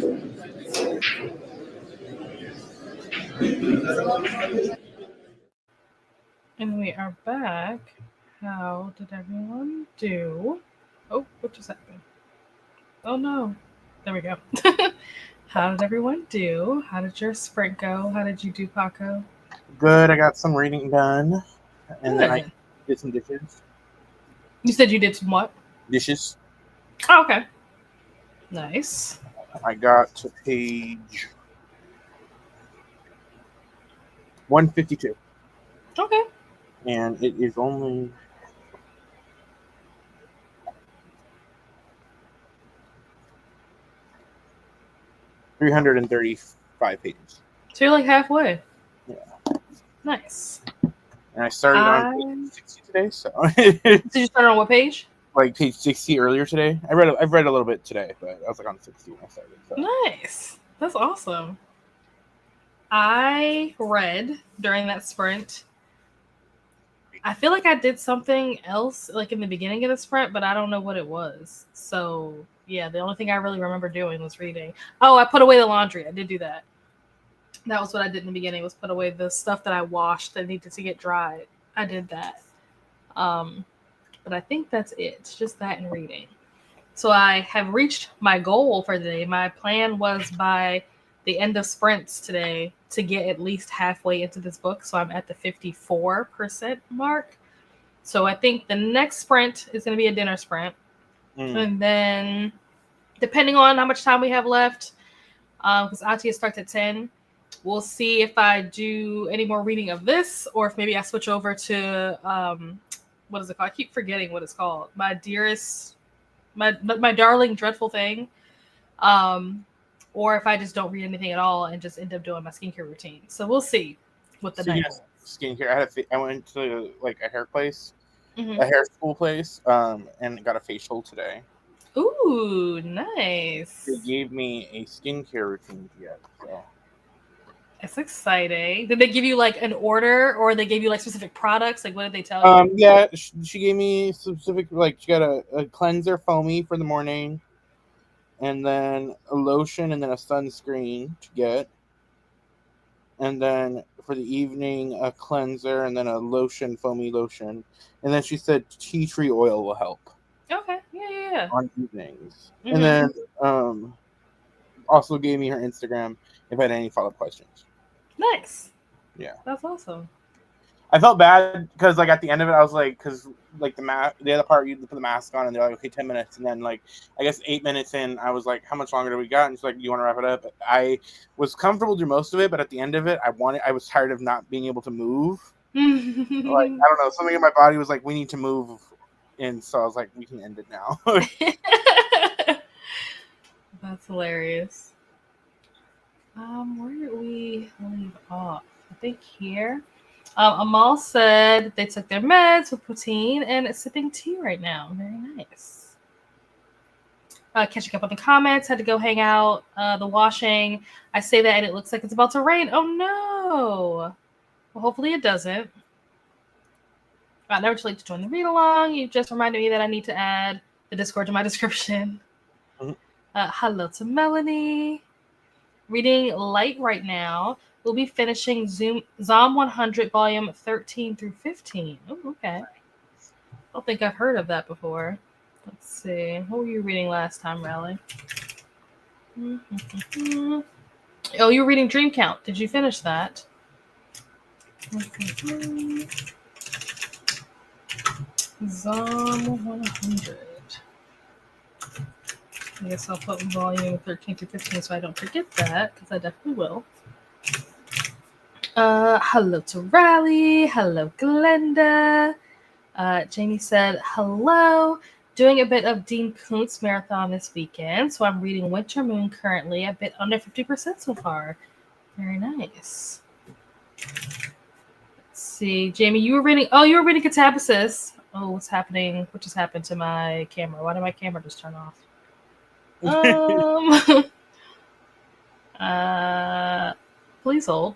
And we are back. How did everyone do? Oh, what just happened? Oh no. There we go. How did everyone do? How did your sprint go? How did you do, Paco? Good. I got some reading done. And then I did some dishes. You said you did some what? Dishes. Oh, okay. Nice. I got to page 152. Okay. And it is only 335 pages. So you're like halfway. Yeah. Nice. And I started on page 60 today, so. Did you start on what page? Like page 60 earlier today. I've read a little bit today, but I was like on 60 when I started. So. Nice. That's awesome. I read during that sprint. I feel like I did something else like in the beginning of the sprint, but I don't know what it was. So yeah, the only thing I really remember doing was reading. Oh, I put away the laundry. I did do that. That was what I did in the beginning, was put away the stuff that I washed that needed to get dried. I did that. But I think that's it. It's just that and reading. So I have reached my goal for the day. My plan was by the end of sprints today to get at least halfway into this book. So I'm at the 54% mark. So I think the next sprint is going to be a dinner sprint. And then depending on how much time we have left, because Atia starts at 10, we'll see if I do any more reading of this or if maybe I switch over to, what is it called? I keep forgetting what it's called. My dearest... My darling dreadful thing, or if I just don't read anything at all and just end up doing my skincare routine. So we'll see what the night holds. Skincare. I went to like a hair place, a hair school place, and got a facial today. Ooh, nice. They gave me a skincare routine yet, so. It's exciting. Did they give you like an order, or they gave you like specific products? Like, what did they tell you? Yeah, she gave me specific, like, she got a cleanser foamy for the morning, and then a lotion, and then a sunscreen to get, and then for the evening a cleanser, and then a lotion, foamy lotion, and then she said tea tree oil will help. Okay, yeah. On evenings, and then also gave me her Instagram if I had any follow-up questions. Nice. Yeah, that's awesome. I felt bad because, like, at the end of it, I was like, because, like, the other part, you put the mask on, and they're like, okay, 10 minutes. And then, like, I guess 8 minutes in, I was like, how much longer do we got? And she's like, you want to wrap it up? I was comfortable through most of it, but at the end of it, I was tired of not being able to move. Like, I don't know, something in my body was like, we need to move. And so I was like, we can end it now. That's hilarious. Where did we leave off? I think here. Amal said they took their meds with poutine and is sipping tea right now. Very nice. Catching up on the comments. Had to go hang out. The washing. I say that and it looks like it's about to rain. Oh no. Well, hopefully it doesn't. Never too late to join the read along. You just reminded me that I need to add the Discord to my description. Hello to Melanie. Reading light right now. We'll be finishing Zom 100 volume 13 through 15. Oh, okay. I don't think I've heard of that before. Let's see. What were you reading last time, Riley? Oh, you were reading Dream Count. Did you finish that? Zom 100. I guess I'll put volume 13 through 15 so I don't forget that, because I definitely will. Hello to Riley. Hello, Glenda. Jamie said, hello. Doing a bit of Dean Koontz marathon this weekend, so I'm reading Winter Moon currently, a bit under 50% so far. Very nice. Let's see. Jamie, you were reading Catabasis. Oh, what's happening? What just happened to my camera? Why did my camera just turn off? Please hold.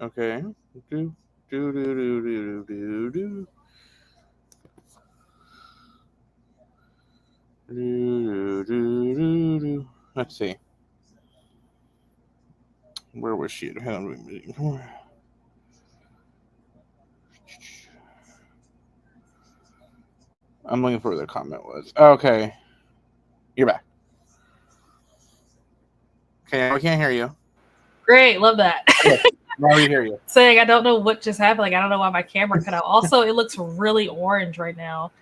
Okay. Let's see. Where was she? I'm looking for where the comment was. Okay. You're back. Okay, we can't hear you. Great, love that. Okay, now we hear you. Saying I don't know what just happened. Like I don't know why my camera cut out. Also, it looks really orange right now.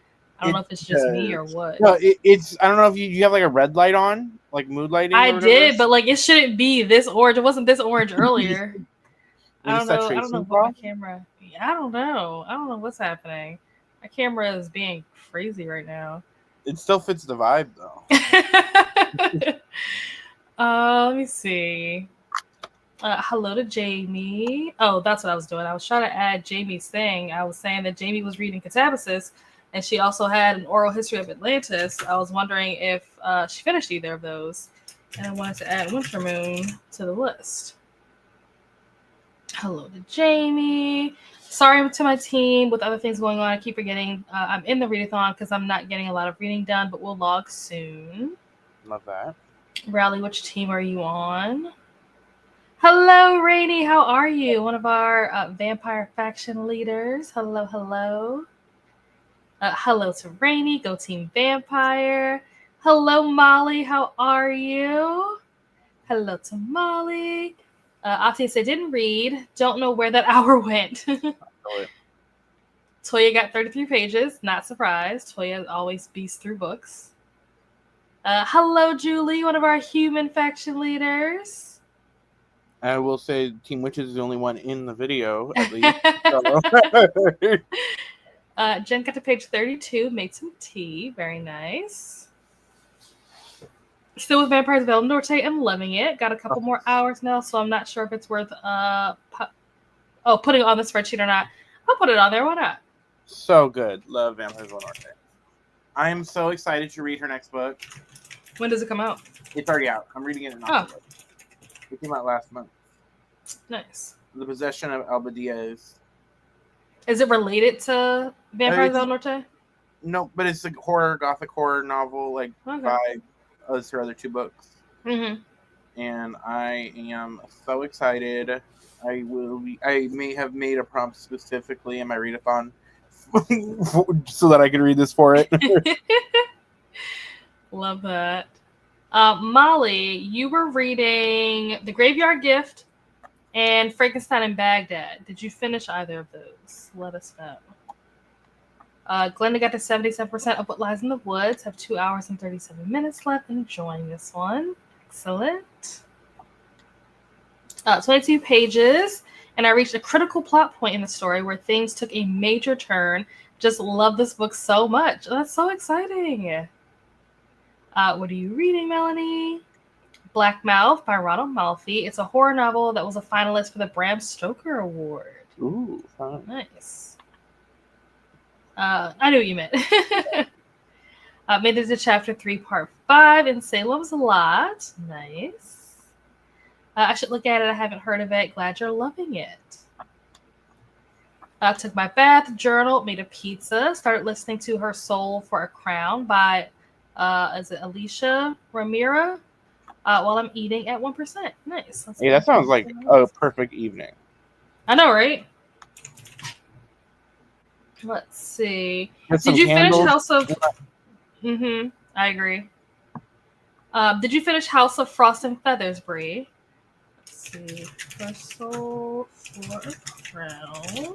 I don't know if it's just me or what. No, it's. I don't know if you have like a red light on, like mood lighting. I did, but like it shouldn't be this orange. It wasn't this orange earlier. I don't know. I don't know what my camera. I don't know. I don't know what's happening. My camera is being crazy right now. It still fits the vibe though. Let me see. Hello to Jamie. Oh, that's what I was doing. I was trying to add Jamie's thing. I was saying that Jamie was reading Catabasis, and she also had an oral history of Atlantis. I was wondering if she finished either of those, and I wanted to add Winter Moon to the list. Hello to Jamie. Sorry to my team with other things going on. I keep forgetting I'm in the readathon because I'm not getting a lot of reading done, but we'll log soon. Love that. Riley, which team are you on? Hello, Rainy. How are you? One of our vampire faction leaders. Hello, hello. Hello to Rainy. Go Team Vampire. Hello, Molly. How are you? Hello to Molly. Obviously, I didn't read. Don't know where that hour went. Toya got 33 pages. Not surprised. Toya always beasts through books. Hello, Julie, one of our human faction leaders. I will say Team Witches is the only one in the video, at least. Jen got to page 32. Made some tea. Very nice. Still with Vampires of El Norte. I'm loving it. Got a couple more hours now, so I'm not sure if it's worth putting it on the spreadsheet or not. I'll put it on there. Why not? So good. Love Vampires of El Norte. I am so excited to read her next book. When does it come out? It's already out. I'm reading it in October. It came out last month. Nice. The Possession of Alba Diaz. Is it related to Vampires of El Norte? No, but it's a gothic horror novel, like by her other two books. Mm-hmm. And I am so excited. I may have made a prompt specifically in my readathon so that I could read this for it. Love that. Molly, you were reading The Graveyard Gift and Frankenstein in Baghdad. Did you finish either of those? Let us know. Glenda got to 77% of What Lies in the Woods. Have 2 hours and 37 minutes left. Enjoying this one. Excellent. 22 pages. And I reached a critical plot point in the story where things took a major turn. Just love this book so much. That's so exciting. What are you reading, Melanie? Black Mouth by Ronald Malfi. It's a horror novel that was a finalist for the Bram Stoker Award. Ooh, fun. Nice. I knew what you meant. Made it to chapter 3, part 5 in Salem's Lot. Nice. I should look at it. I haven't heard of it. Glad you're loving it. Took my bath, journal, made a pizza, started listening to Her Soul for a Crown by is it Alicia Ramira? While I'm eating at 1%. Nice. Yeah, that sounds like a perfect evening. I know, right? Let's see. Did you finish House of... Mm-hmm. I agree. Did you finish House of Frost and Feathers, Bree? Let's see. Her Soul for a Crown.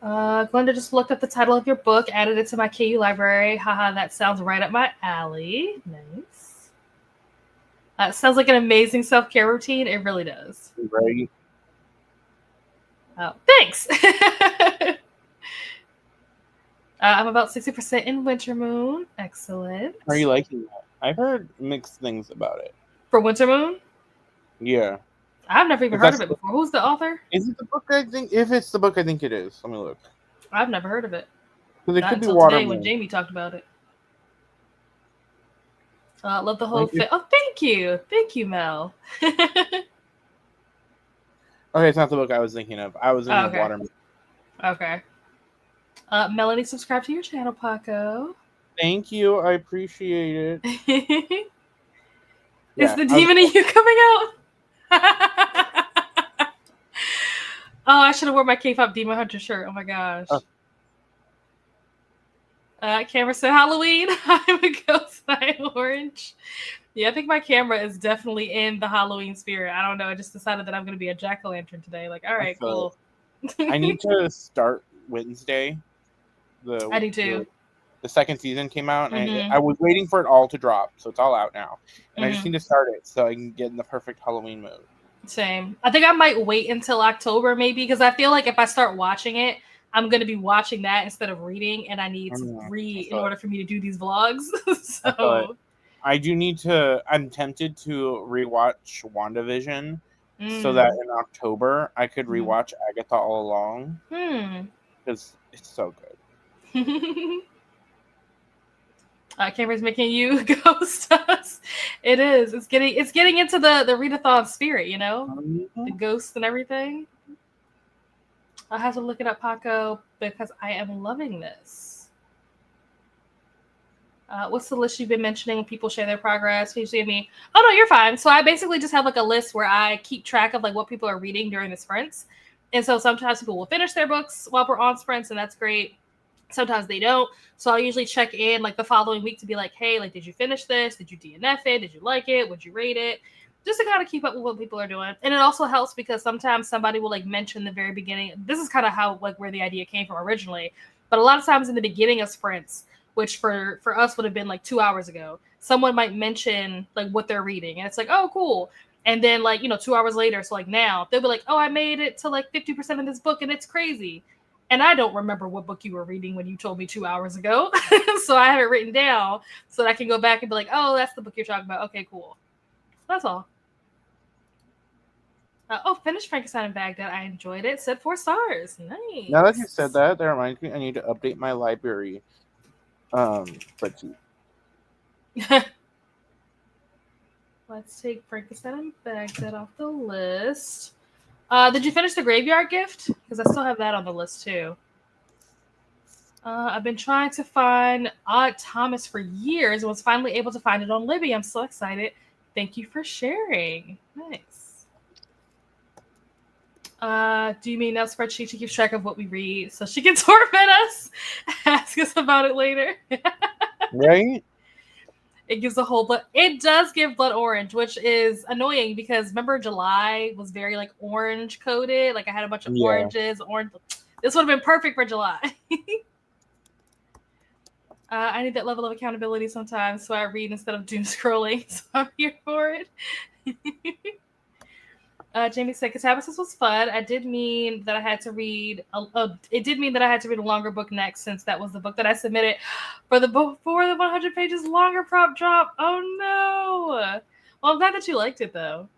Glenda just looked up the title of your book, added it to my KU library. Haha, that sounds right up my alley. Nice. Sounds like an amazing self-care routine. It really does. Right. Oh, thanks. I'm about 60% in Winter Moon. Excellent. Are you liking that? I've heard mixed things about it. For Winter Moon? Yeah. I've never even heard of it before. Who's the author? Is it the book I think? If it's the book I think it is. Let me look. I've never heard of it. Because it Not could be until today Watermoon. when Jamie talked about it. Love the whole thing. Oh, thank you. Thank you, Mel. Okay, it's not the book I was thinking of. I was thinking of Watermoon. Okay. Melanie, subscribe to your channel, Paco. Thank you. I appreciate it. Is the demon in you coming out? Oh, I should have worn my K-pop Demon Hunter shirt. Oh my gosh. Camera said Halloween. I'm a ghost. I'm orange. Yeah, I think my camera is definitely in the Halloween spirit. I don't know. I just decided that I'm going to be a jack-o'-lantern today. Like, all right, cool. I need to start Wednesday. I do too. The second season came out, and I was waiting for it all to drop, so it's all out now. And I just need to start it so I can get in the perfect Halloween mood. Same. I think I might wait until October maybe, because I feel like if I start watching it, I'm going to be watching that instead of reading, and I need to read in order for me to do these vlogs. So I do need to. I'm tempted to rewatch WandaVision so that in October I could rewatch Agatha All Along because it's so good. Camera's making you ghost us. It is. It's getting into the readathon spirit, you know, the ghosts and everything. I'll have to look it up, Paco, because I am loving this. What's the list you've been mentioning when people share their progress? Usually me. Oh no, you're fine. So I basically just have like a list where I keep track of like what people are reading during the sprints. And so sometimes people will finish their books while we're on sprints, and that's great. Sometimes they don't. So I'll usually check in like the following week to be like, hey, like, did you finish this? Did you DNF it? Did you like it? Would you rate it? Just to kind of keep up with what people are doing. And it also helps because sometimes somebody will like mention the very beginning. This is kind of how like where the idea came from originally. But a lot of times in the beginning of sprints, which for us would have been like 2 hours ago, someone might mention like what they're reading. And it's like, oh, cool. And then like, 2 hours later, so like now, they'll be like, oh, I made it to like 50% of this book and it's crazy. And I don't remember what book you were reading when you told me 2 hours ago. So I have it written down so that I can go back and be like, oh, that's the book you're talking about. Okay, cool. That's all. Finished Frankenstein in Baghdad. I enjoyed it. Said 4 stars. Nice. Now that you said that reminds me I need to update my library spreadsheet. Let's take Frankenstein in Baghdad off the list. Did you finish The Graveyard Gift? Because I still have that on the list too. I've been trying to find Odd Thomas for years and was finally able to find it on Libby. I'm so excited. Thank you for sharing. Nice. Do you mean that spreadsheet? She keeps track of what we read so she can torment us, ask us about it later. Right? It gives a whole blood. It does give blood orange, which is annoying because remember July was very like orange coded. Like I had a bunch of oranges. Orange. This would have been perfect for July. I need that level of accountability sometimes, so I read instead of doom scrolling. So I'm here for it. Jamie said, "Catabasis was fun. I did mean that I had to read. It did mean that I had to read a longer book next, since that was the book that I submitted for the 100 pages longer prop drop. Oh no! Well, I'm glad that you liked it though.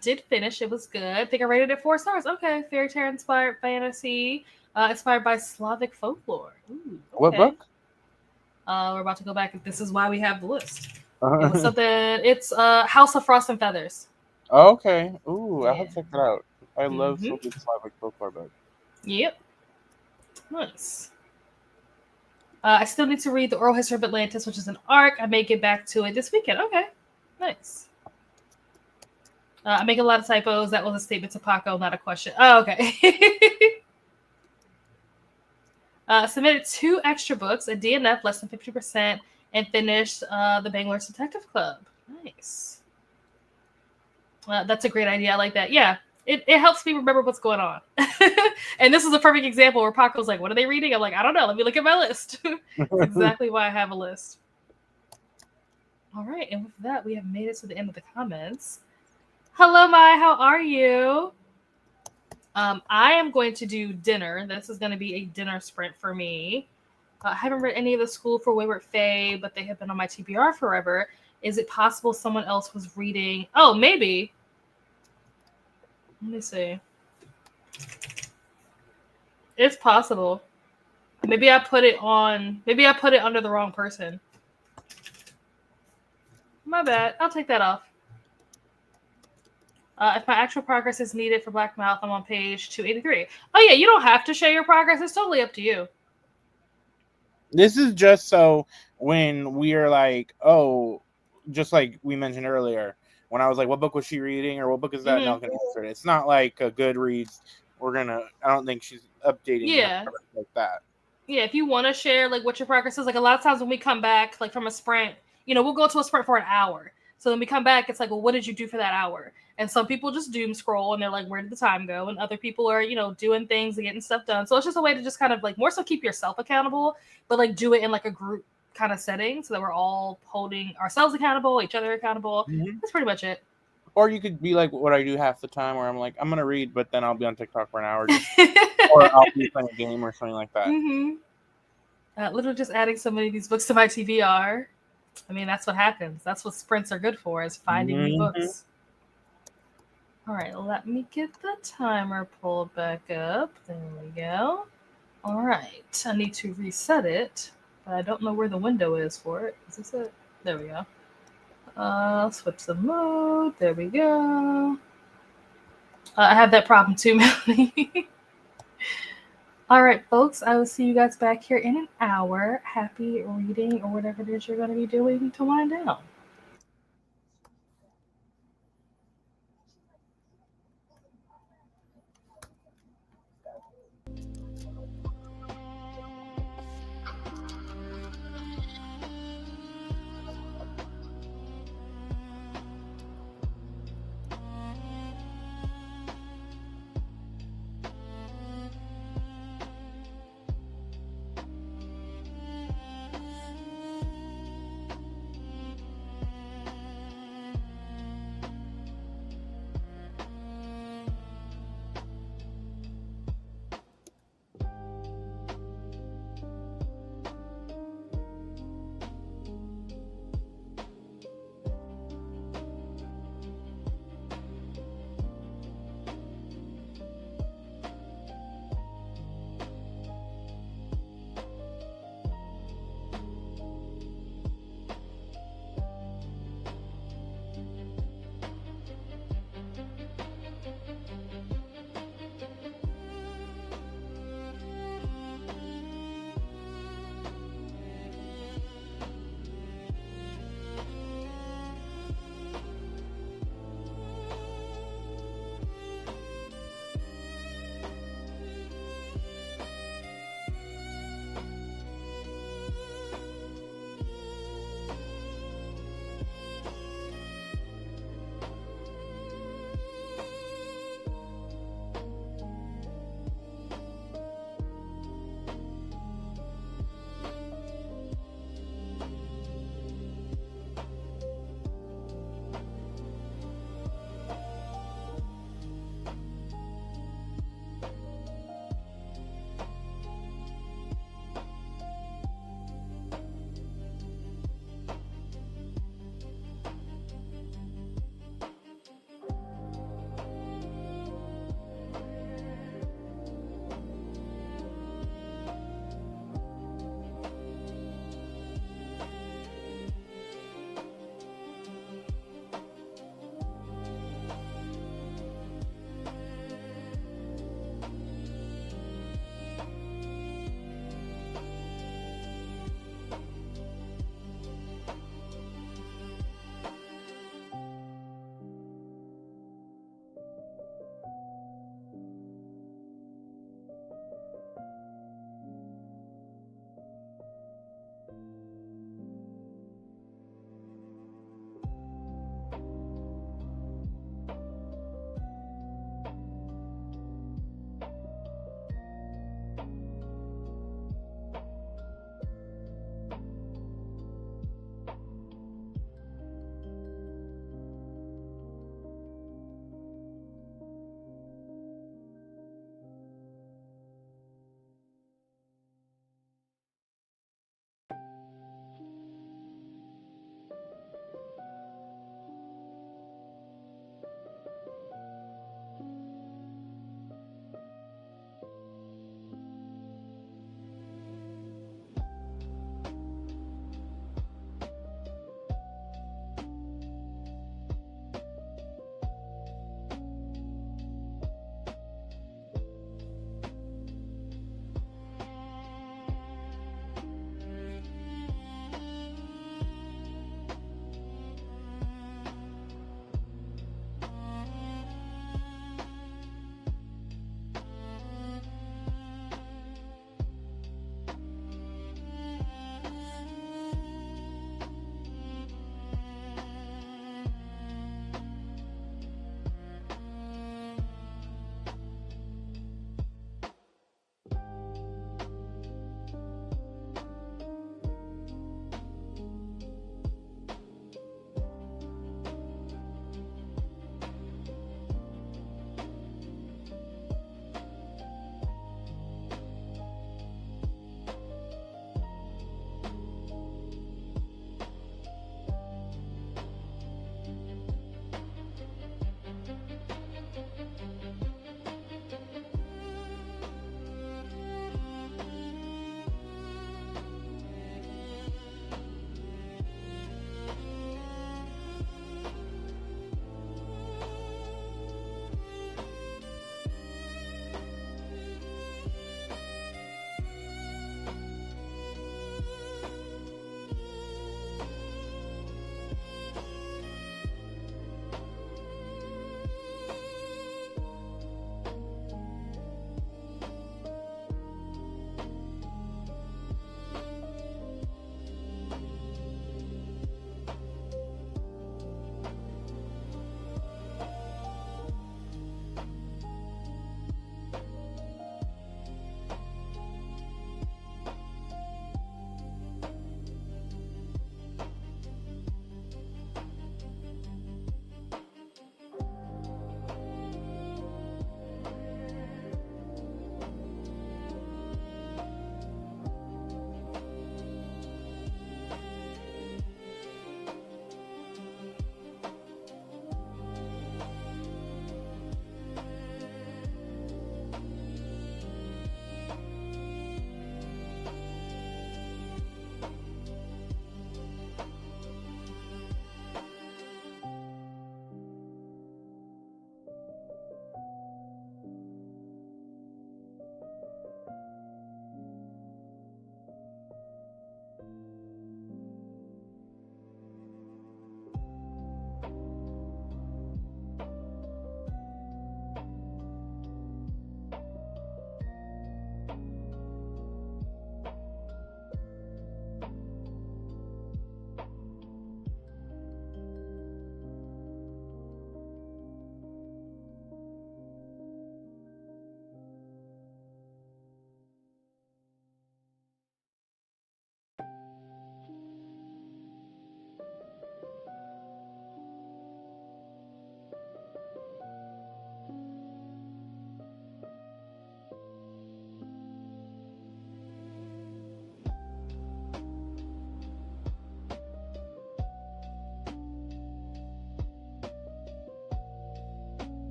Did finish. It was good. I think I rated it 4 stars. Okay, fairy tale inspired fantasy, inspired by Slavic folklore. Ooh, okay. What book? We're about to go back. This is why we have the list. It was something. It's House of Frost and Feathers. Okay. Ooh, I'll have to check that out. I love some good Slavic folklore books. Yep. Nice. I still need to read The Oral History of Atlantis, which is an arc. I may get back to it this weekend. Okay. Nice. I make a lot of typos. That was a statement to Paco, not a question. Oh, okay. Submitted 2 extra books, a DNF less than 50%, and finished the Bangalore Detective Club. Nice. That's a great idea. I like that. Yeah, it helps me remember what's going on. And this is a perfect example where Paco's like, what are they reading? I'm like, I don't know. Let me look at my list. That's exactly why I have a list. All right. And with that, we have made it to the end of the comments. Hello, Mai. How are you? I am going to do dinner. This is going to be a dinner sprint for me. I haven't read any of the School for Wayward Fae, but they have been on my TBR forever. Is it possible someone else was reading? Oh, maybe. Let me see. It's possible. Maybe I put it under the wrong person. My bad. I'll take that off. If my actual progress is needed for Black Mouth, I'm on page 283. Oh yeah, you don't have to share your progress. It's totally up to you. This is just so when we are like, oh, just like we mentioned earlier, when I was like, what book was she reading or what book is that? Mm-hmm. No, can answer it. It's not like a Goodreads. I don't think she's updating like that. Yeah, if you want to share like what your progress is, like a lot of times when we come back like from a sprint, we'll go to a sprint for an hour. So then we come back, it's like, well, what did you do for that hour? And some people just doom scroll and they're like, where did the time go? And other people are, doing things and getting stuff done. So it's just a way to just kind of like more so keep yourself accountable, but like do it in like a group kind of setting so that we're all holding ourselves accountable, each other accountable. Mm-hmm. That's pretty much it. Or you could be like what I do half the time where I'm like, I'm going to read, but then I'll be on TikTok for an hour. Or I'll be playing a game or something like that. Mm-hmm. Literally just adding so many of these books to my TBR. I mean, that's what happens. That's what sprints are good for, is finding new books. All right, let me get the timer pulled back up. There we go. All right, I need to reset it, but I don't know where the window is for it. Is this it? There we go. Switch the mode. There we go. I have that problem too, Melanie. All right, folks, I will see you guys back here in an hour. Happy reading or whatever it is you're going to be doing to wind down.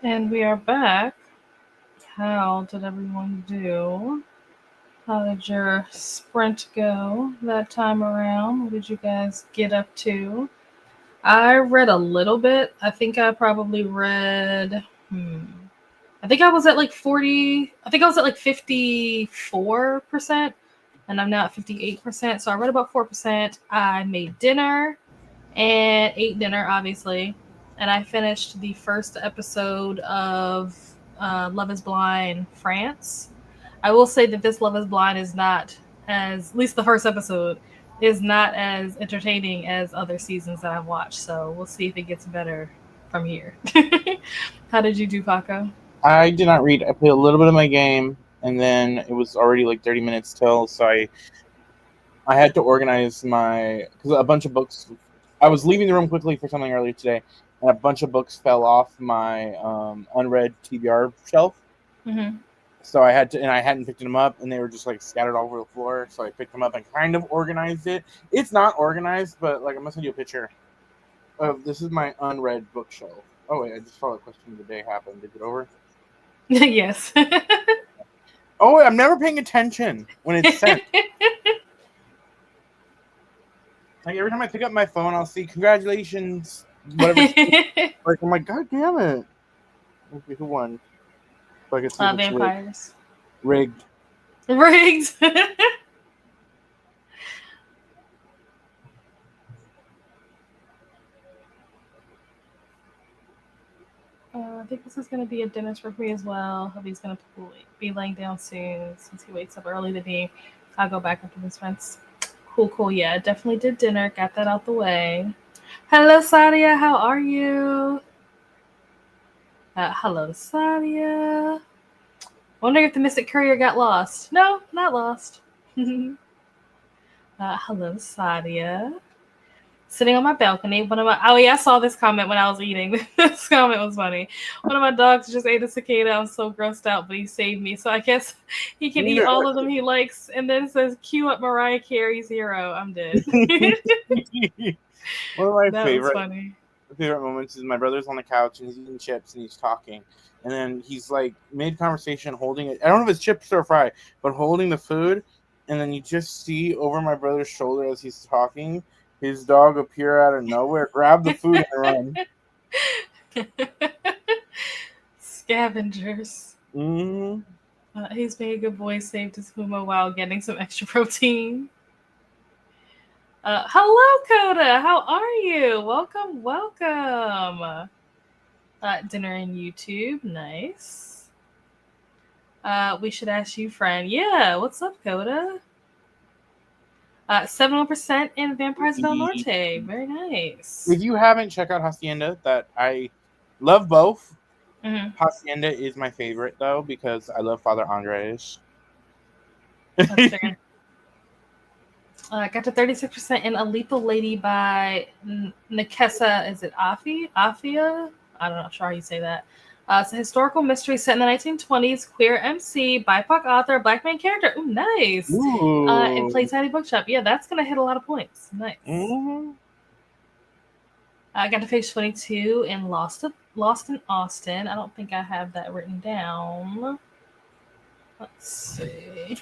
And we are back. How did everyone do? How did your sprint go that time around? What did you guys get up to? I read a little bit. I think I probably read... I think I was at like 40... I think I was at like 54%. And I'm now at 58%. So I read about 4%. I made dinner and ate dinner, obviously. And I finished the first episode of Love is Blind France. I will say that this Love is Blind is not as, at least the first episode, is not as entertaining as other seasons that I've watched. So we'll see if it gets better from here. How did you do, Paco? I did not read. I played a little bit of my game, and then it was already like 30 minutes till, so I had to organize because a bunch of books. I was leaving the room quickly for something earlier today, and a bunch of books fell off my unread TBR shelf. Mm-hmm. So I hadn't picked them up, and they were just like scattered all over the floor. So I picked them up and kind of organized it. It's not organized, but like I'm gonna send you a picture of this is my unread bookshelf. Oh wait, I just saw a question of the day happen. Did it get over? Yes. Oh wait, I'm never paying attention when it's sent. Like every time I pick up my phone, I'll see congratulations, whatever. Like I'm like, God damn it! Okay, who won? So I can see Vampires. Rigged. Rigged. I think this is going to be a dinner for me as well. Hubby's going to be laying down soon since he wakes up early to me. I'll go back after this fence. Cool. Yeah, definitely did dinner. Got that out the way. Hello, Sadia. How are you? Hello, Sadia. Wondering if the Mystic Courier got lost. No, not lost. Hello, Sadia. Sitting on my balcony. I saw this comment when I was eating. This comment was funny. One of my dogs just ate a cicada. I'm so grossed out, but he saved me. So I guess he can eat all of them he likes. And then it says, cue up Mariah Carey's Hero. I'm dead. One of my that favorite moments is my brother's on the couch and he's eating chips and he's talking. And then he's like mid-conversation holding it. I don't know if it's chips or fry, but holding the food. And then you just see over my brother's shoulder as he's talking, his dog appear out of nowhere, grab the food and run. Scavengers. Mm-hmm. He's being a good boy, saved his Puma while getting some extra protein. Hello, Coda. How are you? Welcome. Dinner in YouTube. Nice. We should ask you, friend. Yeah, what's up, Coda? 71% in Vampires del Norte. Very nice. If you haven't, check out Hacienda. That I love both. Mm-hmm. Hacienda is my favorite though because I love Father Andres. That's fair. Got to 36% in A Lethal Lady by Nikesa. Is it Afia? I'm not sure how you say that. It's a historical mystery set in the 1920s. Queer MC, BIPOC author, black main character. Ooh, nice. In Play Tiny Bookshop. Yeah, that's going to hit a lot of points. Nice. Mm-hmm. I got to page 22 in Lost in Austin. I don't think I have that written down. Let's see.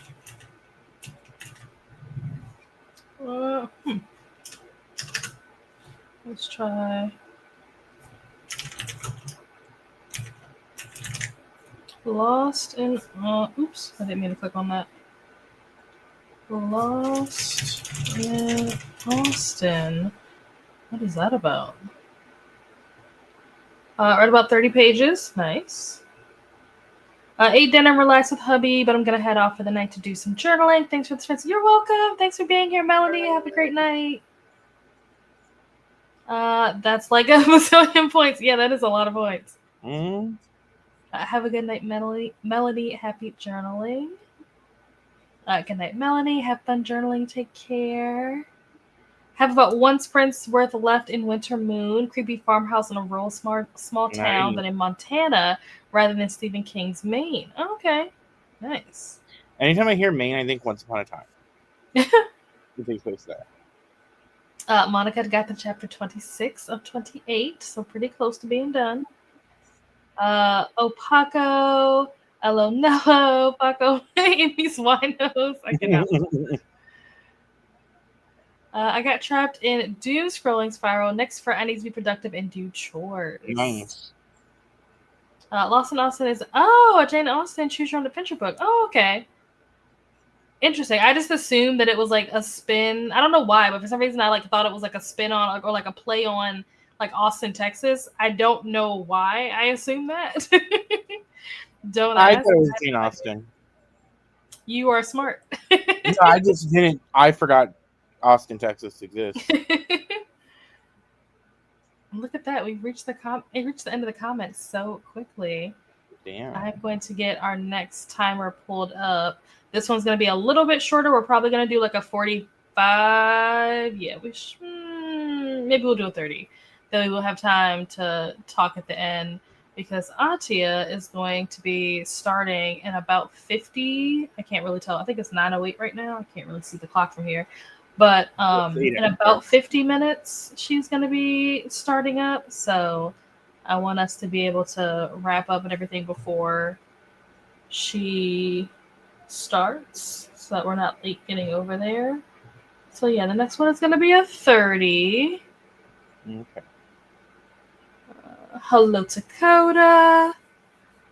Let's try. Lost in... oops, I didn't mean to click on that. Lost in Austin. What is that about? Read about 30 pages. Nice. Ate dinner and relaxed with hubby, but I'm going to head off for the night to do some journaling. Thanks for the friends. You're welcome. Thanks for being here, Melanie. Have a great night. That's like a million points. Yeah, that is a lot of points. Mm-hmm. Have a good night, Melody. Happy journaling. Good night, Melanie. Have fun journaling. Take care. Have about one sprint's worth left in Winter Moon. Creepy farmhouse in a rural small town, but in Montana rather than Stephen King's Maine. Oh, okay. Nice. Anytime I hear Maine, I think Once Upon a Time. It takes place there. Monica got to chapter 26 of 28, so pretty close to being done. Paco, hello, no, Paco, in these winos. I cannot. I got trapped in doom scrolling spiral. Next for I need to be productive and do chores. Nice. Lost in Austin is a Jane Austen Choose Your Own Adventure book. Oh, okay. Interesting. I just assumed that it was like a spin. I don't know why, but for some reason I like thought it was like a spin on or like a play on like Austin, Texas. I don't know why I assumed that. Don't I ask. thought it was Jane Austen. You are smart. No, I just didn't. I forgot Austin, Texas exists. Look at that. We've reached the end of the comments so quickly. Damn. I'm going to get our next timer pulled up. This one's going to be a little bit shorter. We're probably going to do like a 45. Yeah, maybe we'll do a 30. Then we will have time to talk at the end because Atia is going to be starting in about 50. I can't really tell. I think it's 9:08 right now. I can't really see the clock from here. But in about 50 minutes, she's going to be starting up. So I want us to be able to wrap up and everything before she starts so that we're not late getting over there. So yeah, the next one is going to be a 30. Okay. Hello, Dakota.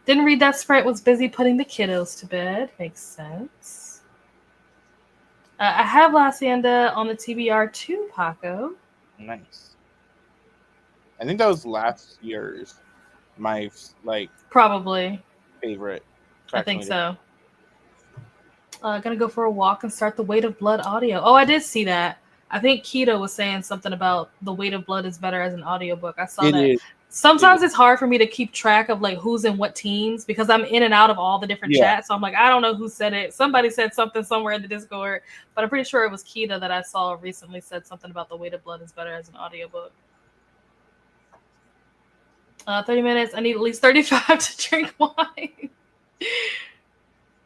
Didn't read that sprint. Was busy putting the kiddos to bed. Makes sense. I have La Hacienda on the TBR too, Paco. Nice. I think that was last year's my probably favorite. I think so. Gonna go for a walk and start the Weight of Blood audio. Oh, I did see that. I think Keto was saying something about the Weight of Blood is better as an audiobook. I saw that. Sometimes it's hard for me to keep track of like who's in what teams because I'm in and out of all the different chats. So I'm like, I don't know who said it. Somebody said something somewhere in the Discord, but I'm pretty sure it was Keita that I saw recently said something about the Weight of Blood is better as an audiobook. 30 minutes. I need at least 35 to drink wine.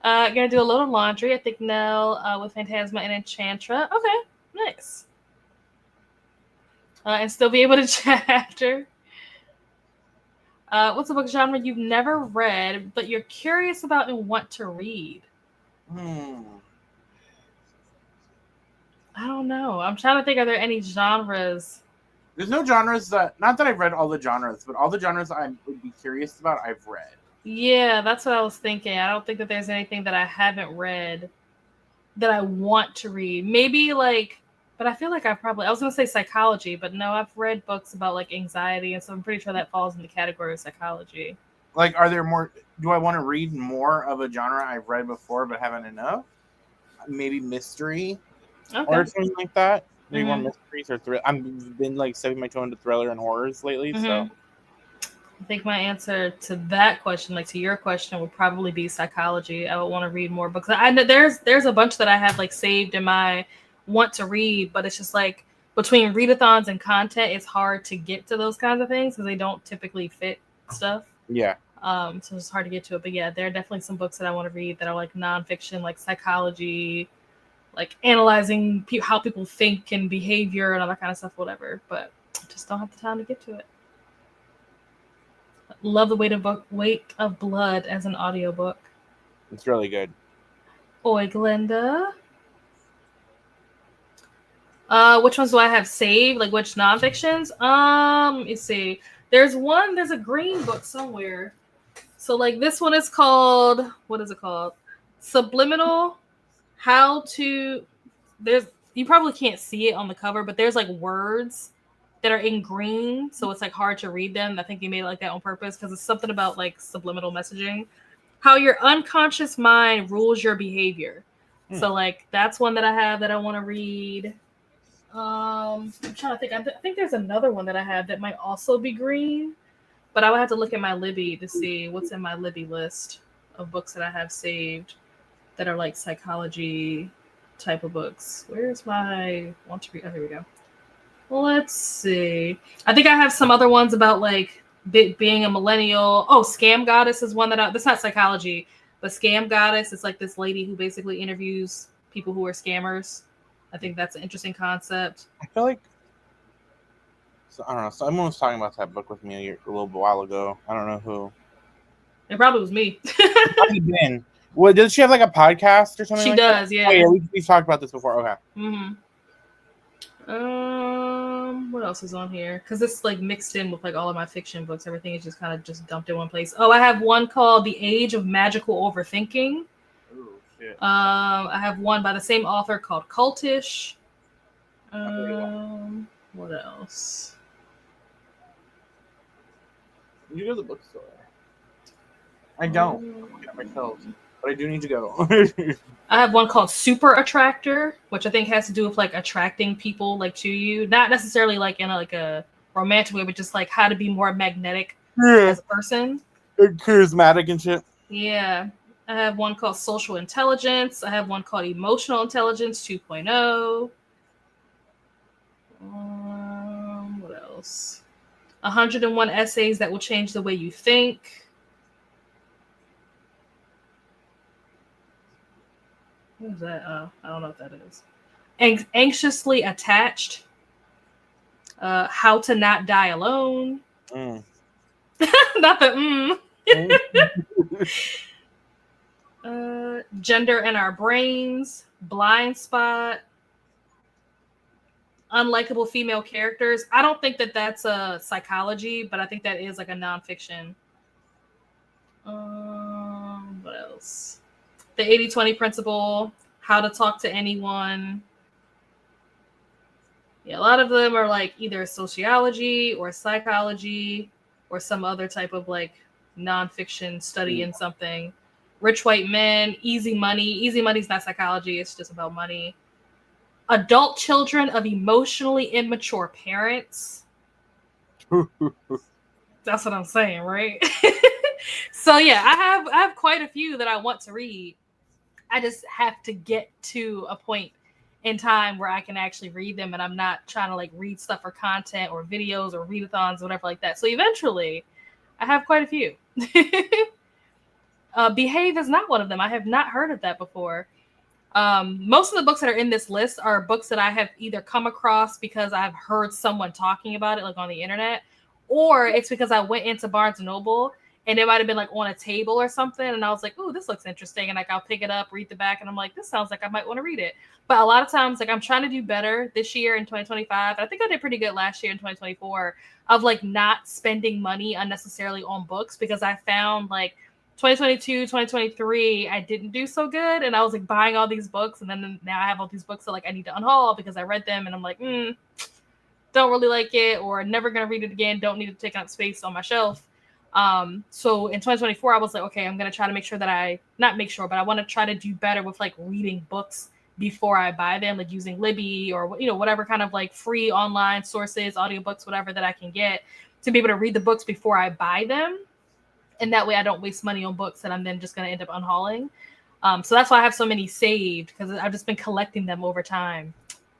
Gonna do a little laundry. I think Nell with Phantasma and Enchantra. Okay, nice. And still be able to chat after. What's a book genre you've never read, but you're curious about and want to read? I don't know. I'm trying to think, are there any genres? There's no genres that, not that I've read all the genres, but all the genres I would be curious about, I've read. Yeah, that's what I was thinking. I don't think that there's anything that I haven't read that I want to read. Maybe but I feel like I was going to say psychology, but no, I've read books about like anxiety, and so I'm pretty sure that falls in the category of psychology. Like, are there more? Do I want to read more of a genre I've read before but haven't enough? Maybe mystery or something like that. Maybe more mysteries or thriller. I've been like stepping my toe into thriller and horrors lately, so. I think my answer to that question, like to your question, would probably be psychology. I would want to read more books. I know there's a bunch that I have like saved in my want to read, but it's just like between readathons and content, it's hard to get to those kinds of things because they don't typically fit stuff. Yeah. So it's hard to get to it. But yeah, there are definitely some books that I want to read that are like nonfiction, like psychology, like analyzing how people think and behavior and all that kind of stuff, whatever. But I just don't have the time to get to it. Love the Weight of Blood as an audiobook. It's really good. Oi, Glenda. Which ones do I have saved? Like which nonfictions? Let me see. There's a green book somewhere. So like this one is called, what is it called? Subliminal. You probably can't see it on the cover, but there's like words that are in green, so it's like hard to read them. I think they made it like that on purpose because it's something about like subliminal messaging, how your unconscious mind rules your behavior. So like that's one that I have that I want to read. I'm trying to think. I think there's another one that I have that might also be green, but I would have to look at my Libby to see what's in my Libby list of books that I have saved that are like psychology type of books. Where's my want to read? Oh, here we go. Let's see. I think I have some other ones about like being a millennial. Oh, Scam Goddess is one that's not psychology, but Scam Goddess is like this lady who basically interviews people who are scammers. I think that's an interesting concept. I feel like So, I don't know. Someone was talking about that book with me a little while ago. I don't know who. It probably was me. It might have been. Well, does she have like a podcast or something? She like does, that? yeah. Oh, yeah, we've talked about this before. Okay. What else is on here? Because it's like mixed in with like all of my fiction books. Everything is just kind of just dumped in one place. Oh, I have one called The Age of Magical Overthinking. Oh shit. I have one by the same author called Cultish. What else? You go to the bookstore. I don't. I'm looking at myself, but I do need to go. I have one called Super Attractor, which I think has to do with like attracting people like to you, not necessarily like in a romantic way, but just like how to be more magnetic as a person. Charismatic and shit. Yeah. I have one called Social Intelligence. I have one called Emotional Intelligence 2.0. What else? 101 Essays That Will Change the Way You Think. What is that? I don't know what that is. Anxiously Attached. How to Not Die Alone. Not the Gender in Our Brains. Blind Spot. Unlikable Female Characters. I don't think that that's a psychology, but I think that is like a nonfiction. What else? The 80-20 Principle. How to Talk to Anyone. Yeah, a lot of them are like either sociology or psychology or some other type of like nonfiction study in something. Rich White Men, Easy Money. Easy Money's not psychology, it's just about money. Adult Children of Emotionally Immature Parents. That's what I'm saying, right? So yeah, I have quite a few that I want to read. I just have to get to a point in time where I can actually read them, and I'm not trying to like read stuff for content or videos or readathons or whatever like that. So eventually, I have quite a few. Behave is not one of them. I have not heard of that before. Most of the books that are in this list are books that I have either come across because I've heard someone talking about it, like on the internet, or it's because I went into Barnes & Noble and it might have been like on a table or something, and I was like, "Ooh, this looks interesting," and like I'll pick it up, read the back, and I'm like, "This sounds like I might want to read it." But a lot of times, like I'm trying to do better this year in 2025. I think I did pretty good last year in 2024 of like not spending money unnecessarily on books, because I found like 2022, 2023, I didn't do so good, and I was like buying all these books, and then now I have all these books that like I need to unhaul because I read them, and I'm like, don't really like it, or never gonna read it again. Don't need to take up space on my shelf. So in 2024, I was like, okay, I'm gonna try to make sure that I want to try to do better with like reading books before I buy them, like using Libby or whatever kind of like free online sources, audiobooks, whatever that I can get to be able to read the books before I buy them. And that way I don't waste money on books that I'm then just going to end up unhauling. So that's why I have so many saved, because I've just been collecting them over time.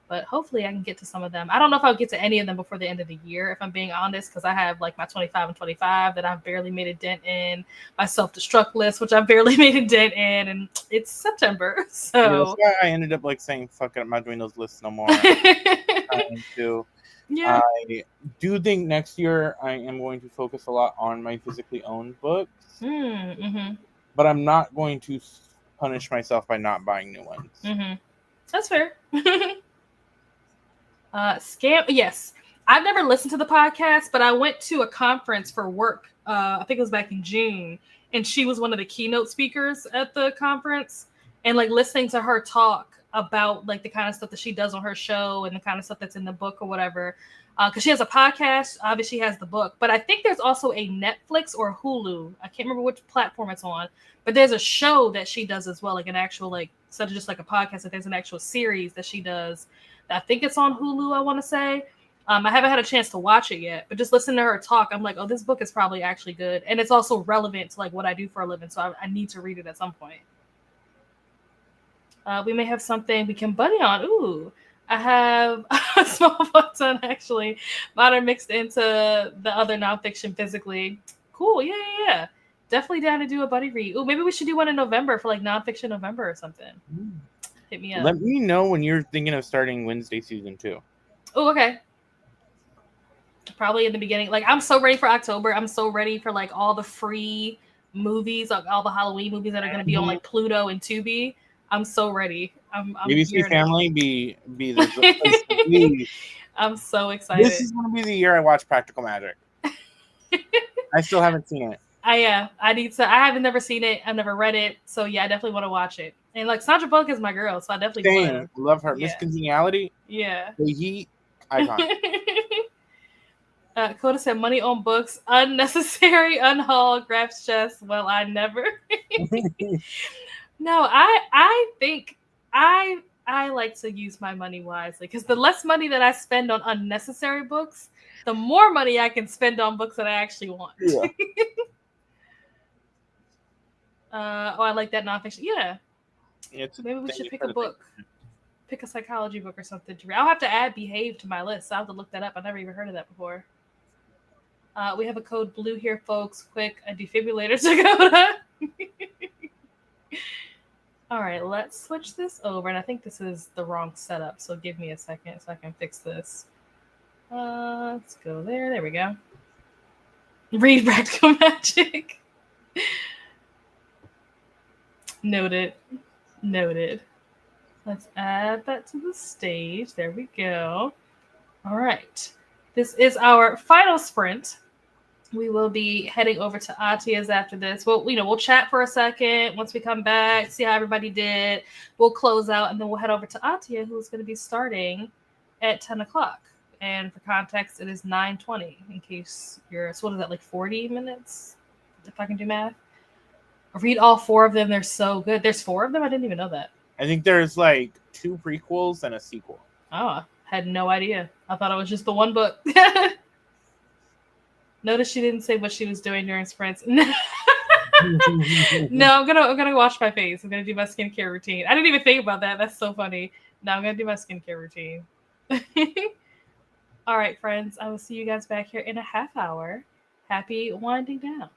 But hopefully I can get to some of them. I don't know if I'll get to any of them before the end of the year, if I'm being honest, because I have like my 25 and 25 that I've barely made a dent in, my self-destruct list, which I've barely made a dent in, and it's September. So yeah, that's why I ended up like saying, fuck it, I'm not doing those lists no more. Yeah. I do think next year I am going to focus a lot on my physically owned books. But I'm not going to punish myself by not buying new ones. That's fair. Scam. Yes. I've never listened to the podcast, but I went to a conference for work. I think it was back in June, and she was one of the keynote speakers at the conference, and like listening to her talk about like the kind of stuff that she does on her show and the kind of stuff that's in the book or whatever. Because she has a podcast, obviously she has the book, but I think there's also a Netflix or Hulu. I can't remember which platform it's on, but there's a show that she does as well, like an actual, like, instead of just like a podcast, that there's an actual series that she does. I think it's on Hulu, I want to say. I haven't had a chance to watch it yet, but just listen to her talk, I'm like, oh, this book is probably actually good. And it's also relevant to like what I do for a living, so I need to read it at some point. We may have something we can buddy on. Ooh. I have a small button, actually. Mine are mixed into the other nonfiction physically. Cool. Yeah. Definitely down to do a buddy read. Ooh, maybe we should do one in November for like nonfiction November or something. Hit me up. Let me know when you're thinking of starting Wednesday season 2. Oh, okay. probably in the beginning. Like, I'm so ready for October. I'm so ready for like all the free movies, like all the Halloween movies that are going to be on like Pluto and Tubi. I'm so ready. I'm BBC Family be the place to be. I'm so excited. This is going to be the year I watch Practical Magic. I still haven't seen it. I need to. I haven't never seen it. I've never read it. So yeah, I definitely want to watch it. And like Sandra Bullock is my girl, so I definitely want to. Love her. Yeah. Miss Congeniality. Yeah. The Heat. Icon. Coda said money on books, unnecessary, unhauled, Graf's chest. Well, I never. No, I think I like to use my money wisely, because the less money that I spend on unnecessary books, the more money I can spend on books that I actually want. Yeah. I like that nonfiction. Yeah. Maybe we should pick a book. Pick a psychology book or something to read. I'll have to add Behave to my list. So I'll have to look that up. I've never even heard of that before. We have a code blue here, folks. Quick, a defibrillator to go to. All right, let's switch this over. And I think this is the wrong setup. So give me a second so I can fix this. Let's go there. There we go. Read Practical Magic. Noted. Let's add that to the stage. There we go. All right. This is our final sprint. We will be heading over to Atia's after this. We'll chat for a second. Once we come back, see how everybody did. We'll close out, and then we'll head over to Atia, who's going to be starting at 10 o'clock. And for context, it is 9:20, in case you're... So what is that, like 40 minutes? If I can do math. Read all 4 of them. They're so good. There's 4 of them? I didn't even know that. I think there's like 2 prequels and a sequel. Oh, I had no idea. I thought it was just the one book. Notice she didn't say what she was doing during sprints. No, I'm gonna wash my face. I'm gonna do my skincare routine. I didn't even think about that. That's so funny. No, I'm gonna do my skincare routine. All right, friends. I will see you guys back here in a half hour. Happy winding down.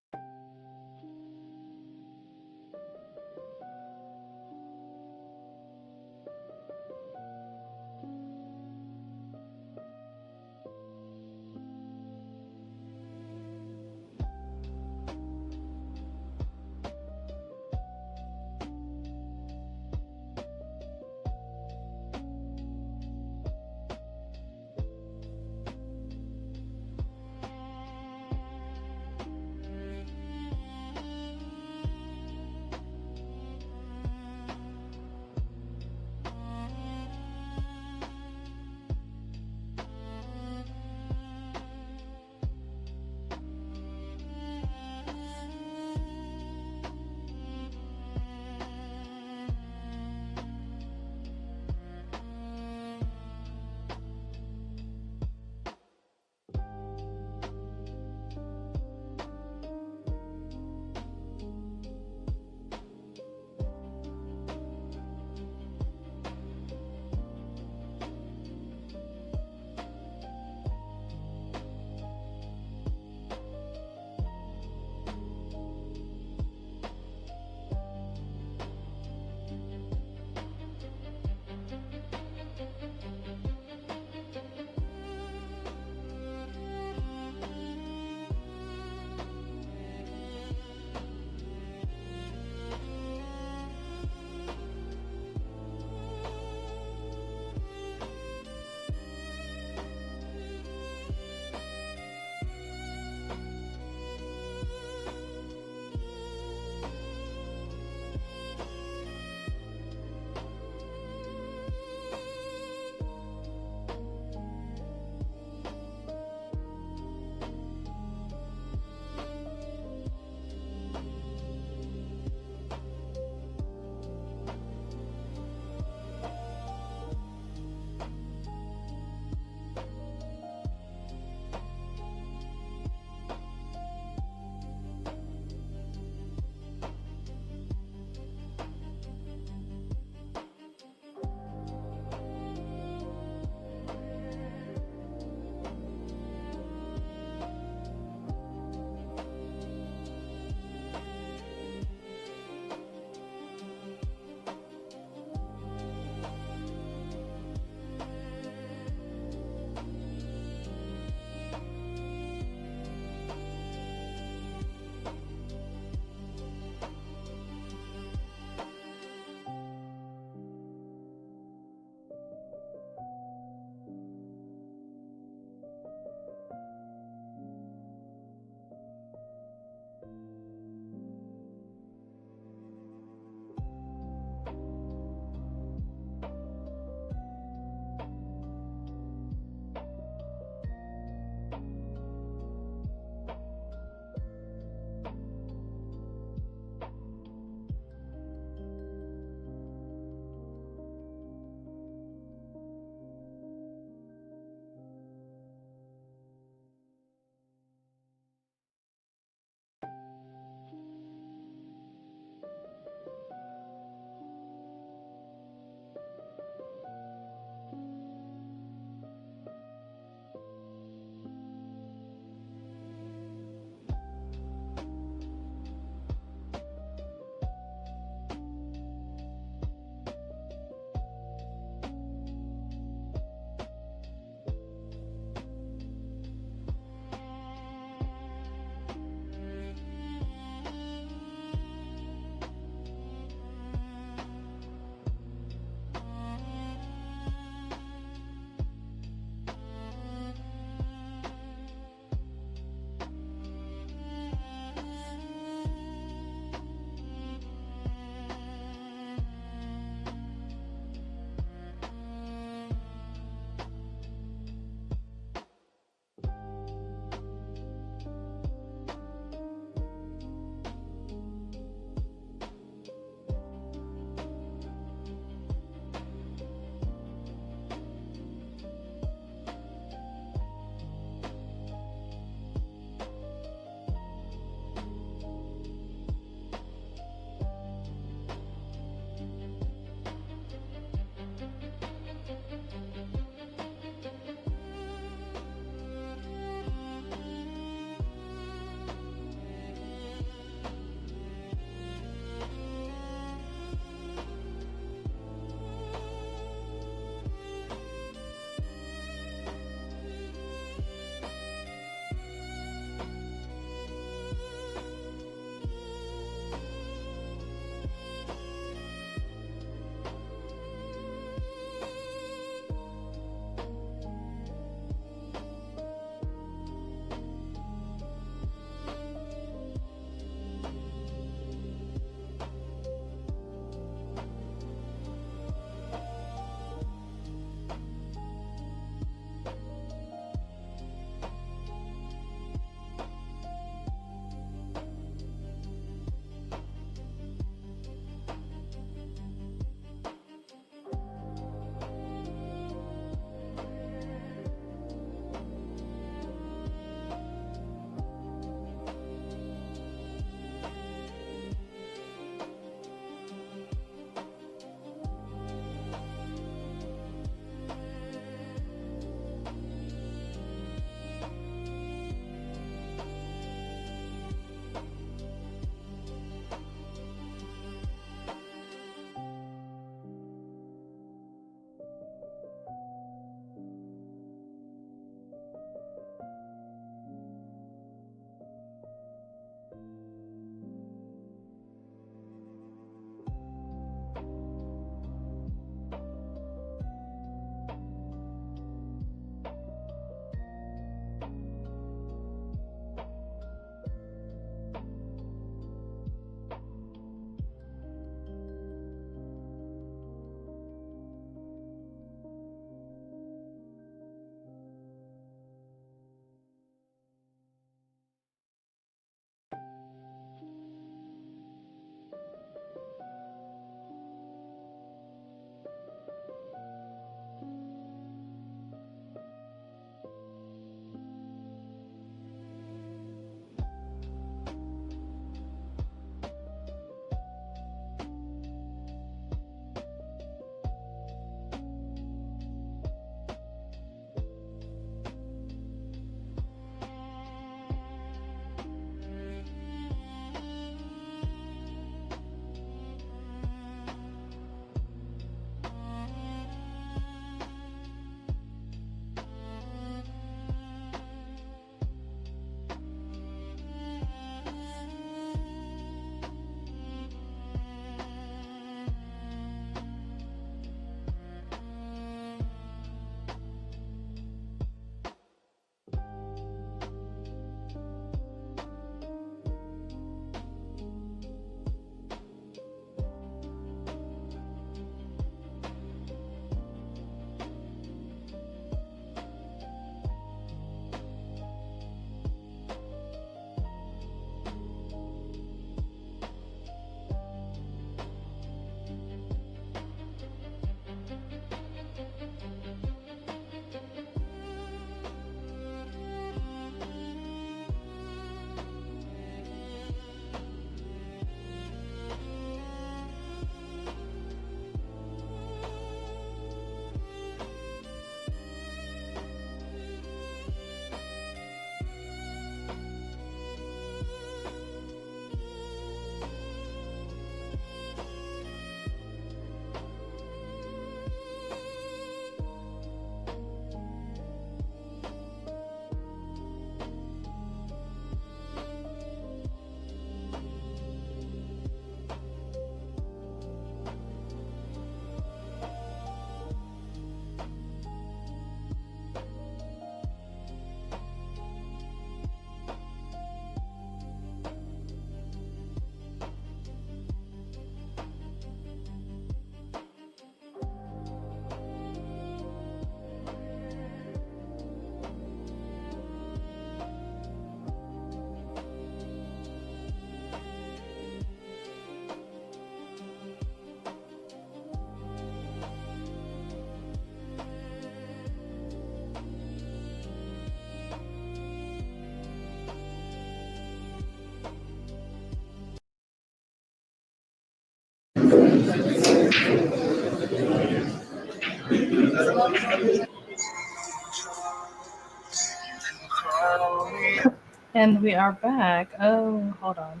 And we are back. Oh, hold on.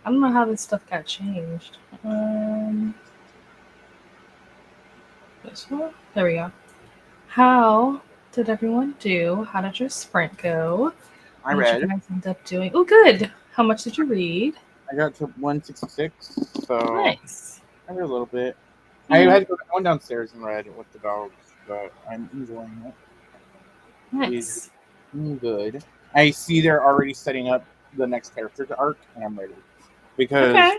I don't know how this stuff got changed. This one? There we go. How did everyone do? How did your sprint go? I read. What you guys end up doing? Oh, good. How much did you read? I got to 166, so nice. I read a little bit. I had to go downstairs and read with the dogs, but I'm enjoying it. Nice. It's good. I see they're already setting up the next character arc, and I'm ready because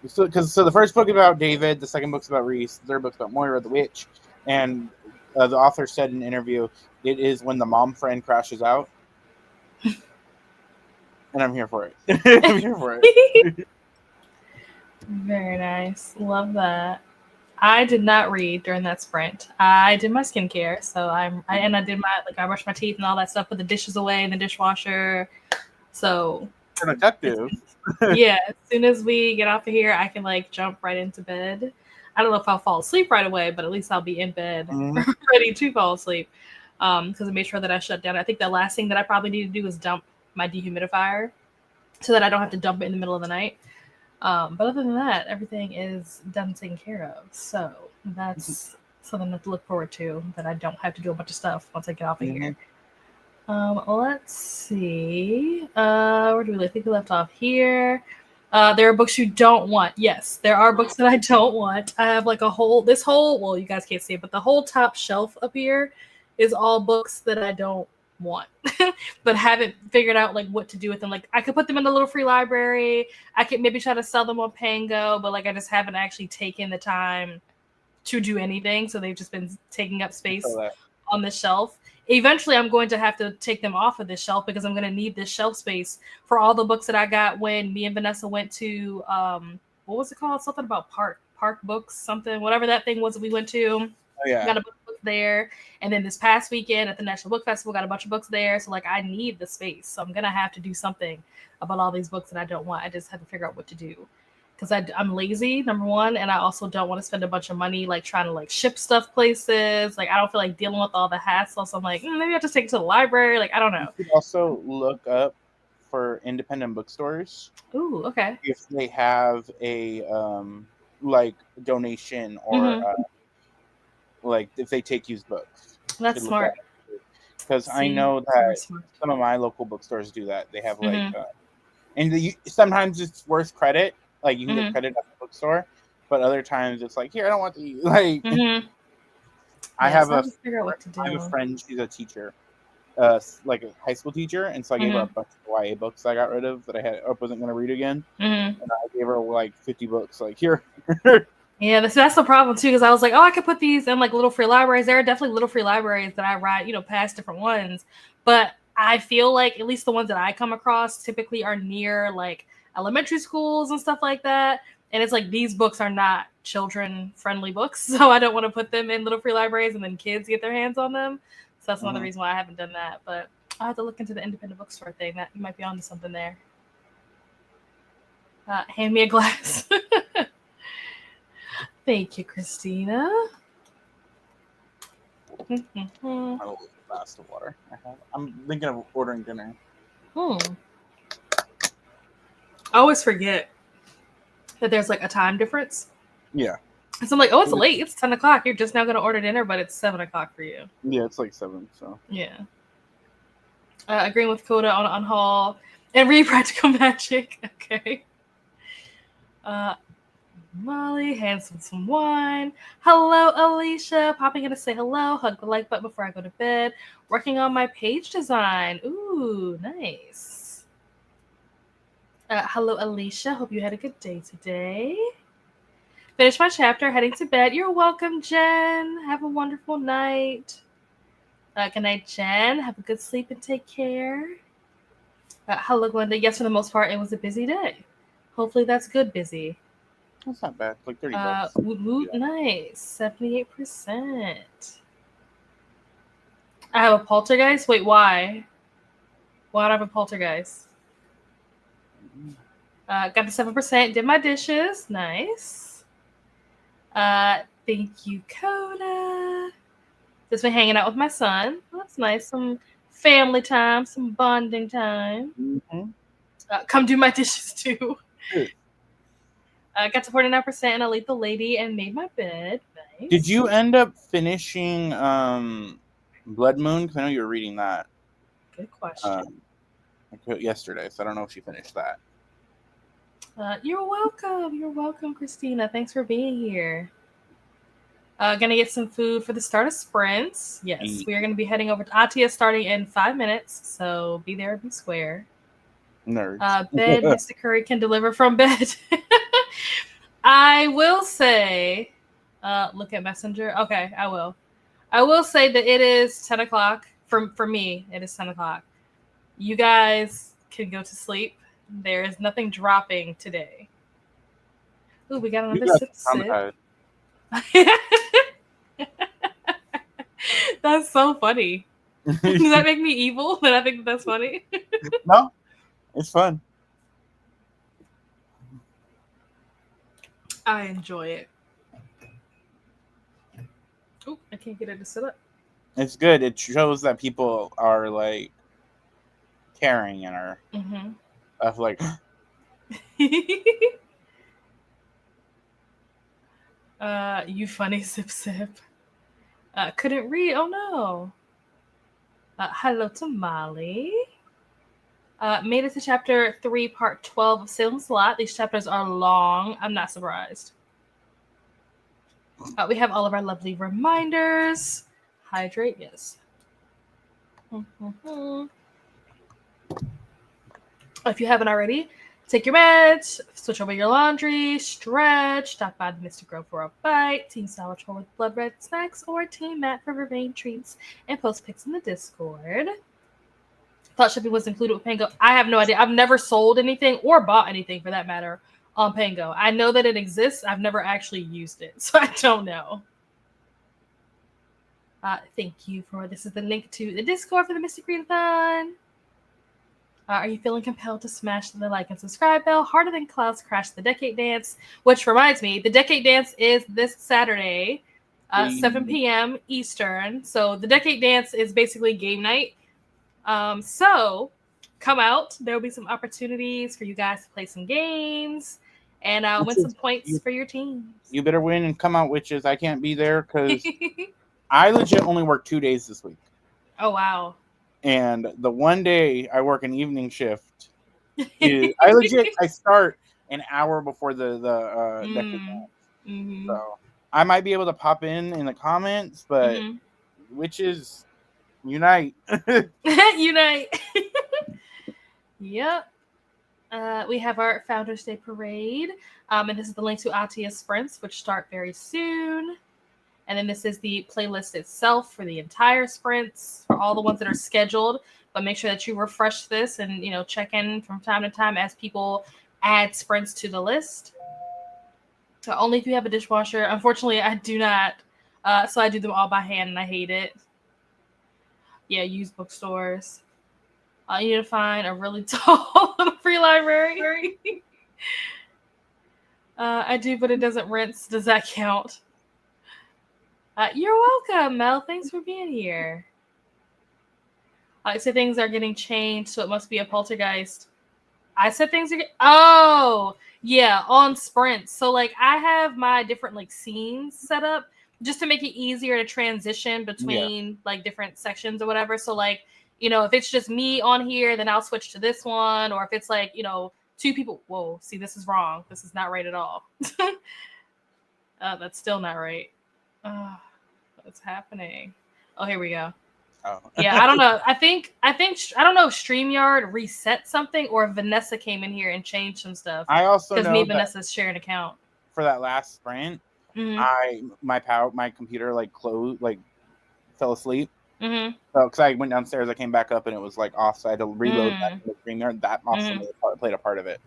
so the first book about David, the second book's about Reese, the third book's about Moira the witch, and the author said in an interview, it is when the mom friend crashes out, and I'm here for it. I'm here for it. Very nice. Love that. I did not read during that sprint. I did my skincare, so I did I brushed my teeth and all that stuff, put the dishes away in the dishwasher. So productive. Yeah, as soon as we get off of here, I can jump right into bed. I don't know if I'll fall asleep right away, but at least I'll be in bed ready to fall asleep. Because I made sure that I shut down. I think the last thing that I probably need to do is dump my dehumidifier so that I don't have to dump it in the middle of the night. But other than that, everything is done and taken care of. So that's something to look forward to, that I don't have to do a bunch of stuff once I get off of here. Let's see. Where do we I think we left off here. There are books you don't want. Yes, there are books that I don't want. I have well, you guys can't see it, but the whole top shelf up here is all books that I don't want, but haven't figured out what to do with them. I could put them in the little free library. I could maybe try to sell them on Pango, but I just haven't actually taken the time to do anything. So they've just been taking up space on the shelf. Eventually, I'm going to have to take them off of this shelf because I'm going to need this shelf space for all the books that I got when me and Vanessa went to what was it called? Something about Park Books, something, whatever that thing was that we went to. Oh, yeah. Got a book there. And then this past weekend at the National Book Festival, got a bunch of books there. So I need the space. So I'm going to have to do something about all these books that I don't want. I just have to figure out what to do. Because I'm lazy, number one. And I also don't want to spend a bunch of money trying to ship stuff places. I don't feel like dealing with all the hassle. So I'm maybe I'll just take it to the library. I don't know. You could also look up for independent bookstores. Ooh, okay. If they have a donation or if they take used books. That's smart. Because I know that some of my local bookstores do that. They have and sometimes it's worth credit. You can get credit at the bookstore, but other times it's here, I don't want to I have a friend, she's a teacher, a high school teacher, and so I gave her a bunch of YA books I got rid of that I wasn't going to read again, and I gave her 50 books. Here. Yeah, that's the problem too, because I was I could put these in little free libraries. There are definitely little free libraries that I ride, past different ones, but I feel at least the ones that I come across typically are near elementary schools and stuff like that. And it's these books are not children-friendly books, so I don't want to put them in little free libraries and then kids get their hands on them. So that's another reason why I haven't done that. But I'll have to look into the independent bookstore thing. That you might be onto something there. Hand me a glass. Thank you, Christina. A glass of water. I'm thinking of ordering dinner. I always forget that there's a time difference. Yeah. So I'm it's late. It's 10 o'clock. You're just now going to order dinner, but it's 7 o'clock for you. Yeah, it's 7. So yeah. Agreeing with Coda on haul and read Practical Magic. Okay. Molly, hands some wine. Hello, Alicia. Popping in to say hello. Hug the like button before I go to bed. Working on my page design. Ooh, nice. Hello, Alicia. Hope you had a good day today. Finish my chapter. Heading to bed. You're welcome, Jen. Have a wonderful night. Good night, Jen. Have a good sleep and take care. Hello, Glenda. Yes, for the most part, it was a busy day. Hopefully that's good busy. That's not bad. 30 bucks. Nice. 78%. I have a poltergeist? Wait, why? Why do I have a poltergeist? Got the 7%. Did my dishes. Nice. Thank you, Coda. Just been hanging out with my son. That's nice. Some family time, some bonding time. Mm-hmm. Come do my dishes too. Got to 49% and I laid the lady and made my bed. Nice. Did you end up finishing Blood Moon? Because I know you were reading that. Good question. Yesterday, so I don't know if she finished that. You're welcome. You're welcome, Christina. Thanks for being here. Gonna get some food for the start of sprints. Yes, we are gonna be heading over to Atia starting in 5 minutes, so be there, be square. Nerds. Bed, Mystic Curry can deliver from bed. I will say, look at Messenger. Okay, I will. I will say that it is 10 o'clock. For me, it is 10 o'clock. You guys can go to sleep. There is nothing dropping today. Ooh, we got another sip. That's so funny. Does that make me evil that I think that's funny? No, it's fun. I enjoy it. Oh, I can't get it to sit up. It's good. It shows that people are like caring and are of like. You funny sip. Couldn't read. Oh no. Hello to Molly. Made it to chapter 3, part 12 of Salem's Lot. These chapters are long. I'm not surprised. We have all of our lovely reminders. Hydrate, yes. If you haven't already, take your meds, switch over your laundry, stretch, stop by the Mystic Grove for a bite, Team Salvatore with blood red snacks, or Team Matt for Vervain treats, and post pics in the Discord. Thought shipping was included with Pango. I have no idea. I've never sold anything or bought anything for that matter on Pango. I know that it exists. I've never actually used it, so I don't know. Thank you for this. Is the link to the Discord for the Mystic Readathon. Are you feeling compelled to smash the like and subscribe bell? Harder Than Clouds Crash the Decade Dance, which reminds me, the Decade Dance is this Saturday, 7 p.m. Eastern. So the Decade Dance is basically game night. So come out. There will be some opportunities for you guys to play some games and win some points for your teams. You better win and come out, witches. I can't be there because I legit only work 2 days this week. Oh, wow. And the one day I work an evening shift, I start an hour before the Decade Dance. So I might be able to pop in the comments, but witches... Unite. Unite. Yep. We have our Founders Day Parade. And this is the link to Atia's sprints, which start very soon. And then this is the playlist itself for the entire sprints, for all the ones that are scheduled. But make sure that you refresh this and, check in from time to time as people add sprints to the list. So only if you have a dishwasher. Unfortunately, I do not. So I do them all by hand and I hate it. Yeah, use bookstores. You need to find a really tall free library. I do, but it doesn't rinse. Does that count? You're welcome, Mel. Thanks for being here. I said things are getting changed, so it must be a poltergeist. I said things are oh, yeah, on sprints. So, I have my different, scenes set up just to make it easier to transition between different sections or whatever. So if it's just me on here, then I'll switch to this one. Or if it's 2 people, whoa, see, this is wrong. This is not right at all. That's still not right. What's happening? Oh, here we go. Oh. Yeah, I don't know. I don't know if StreamYard reset something or if Vanessa came in here and changed some stuff. I also know because me and Vanessa share an account. For that last sprint, my computer fell asleep. So because I went downstairs, I came back up and it was off, so I had to reload that StreamYard. That also played a part of it.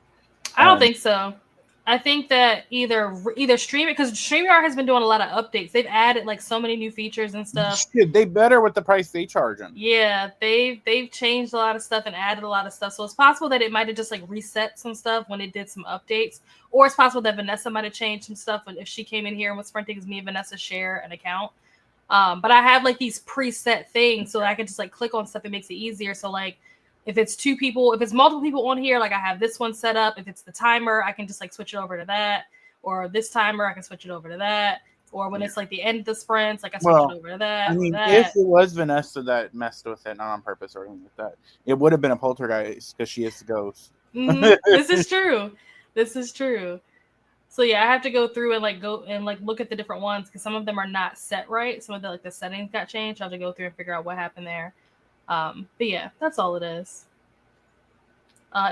I don't think so. I think that either stream it, because StreamYard has been doing a lot of updates. They've added like so many new features and stuff. They better with the price they charging. Yeah, they've changed a lot of stuff and added a lot of stuff. So it's possible that it might have just like reset some stuff when it did some updates, or it's possible that Vanessa might have changed some stuff if she came in here and was sprinting, because me and Vanessa share an account. But I have like these preset things so that I can just like click on stuff. It makes it easier. So like, if it's multiple people on here, like I have this one set up. If it's the timer, I can just like switch it over to that. Or this timer, I can switch it over to that. Or when it's like the end of the sprints, like I switch it over to that. I mean, if it was Vanessa that messed with it, not on purpose or anything like that, it would have been a poltergeist because she is the ghost. This is true. This is true. So yeah, I have to go through and like look at the different ones, because some of them are not set right. Some of the settings got changed. I have to go through and figure out what happened there. But yeah, that's all it is.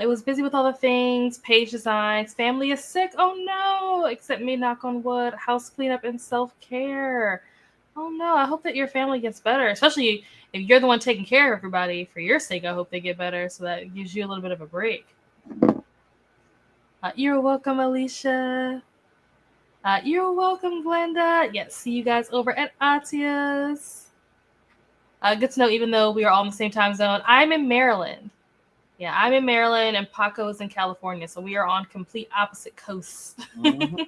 It was busy with all the things, page designs, family is sick. Oh no, except me, knock on wood, house cleanup and self-care. Oh no, I hope that your family gets better, especially if you're the one taking care of everybody. For your sake, I hope they get better, so that gives you a little bit of a break. You're welcome, Alicia. You're welcome, Glenda. Yes, see you guys over at Atia's. Good to know, even though we are all in the same time zone. I'm in Maryland. Yeah, I'm in Maryland and Paco is in California. So we are on complete opposite coasts. Mm-hmm.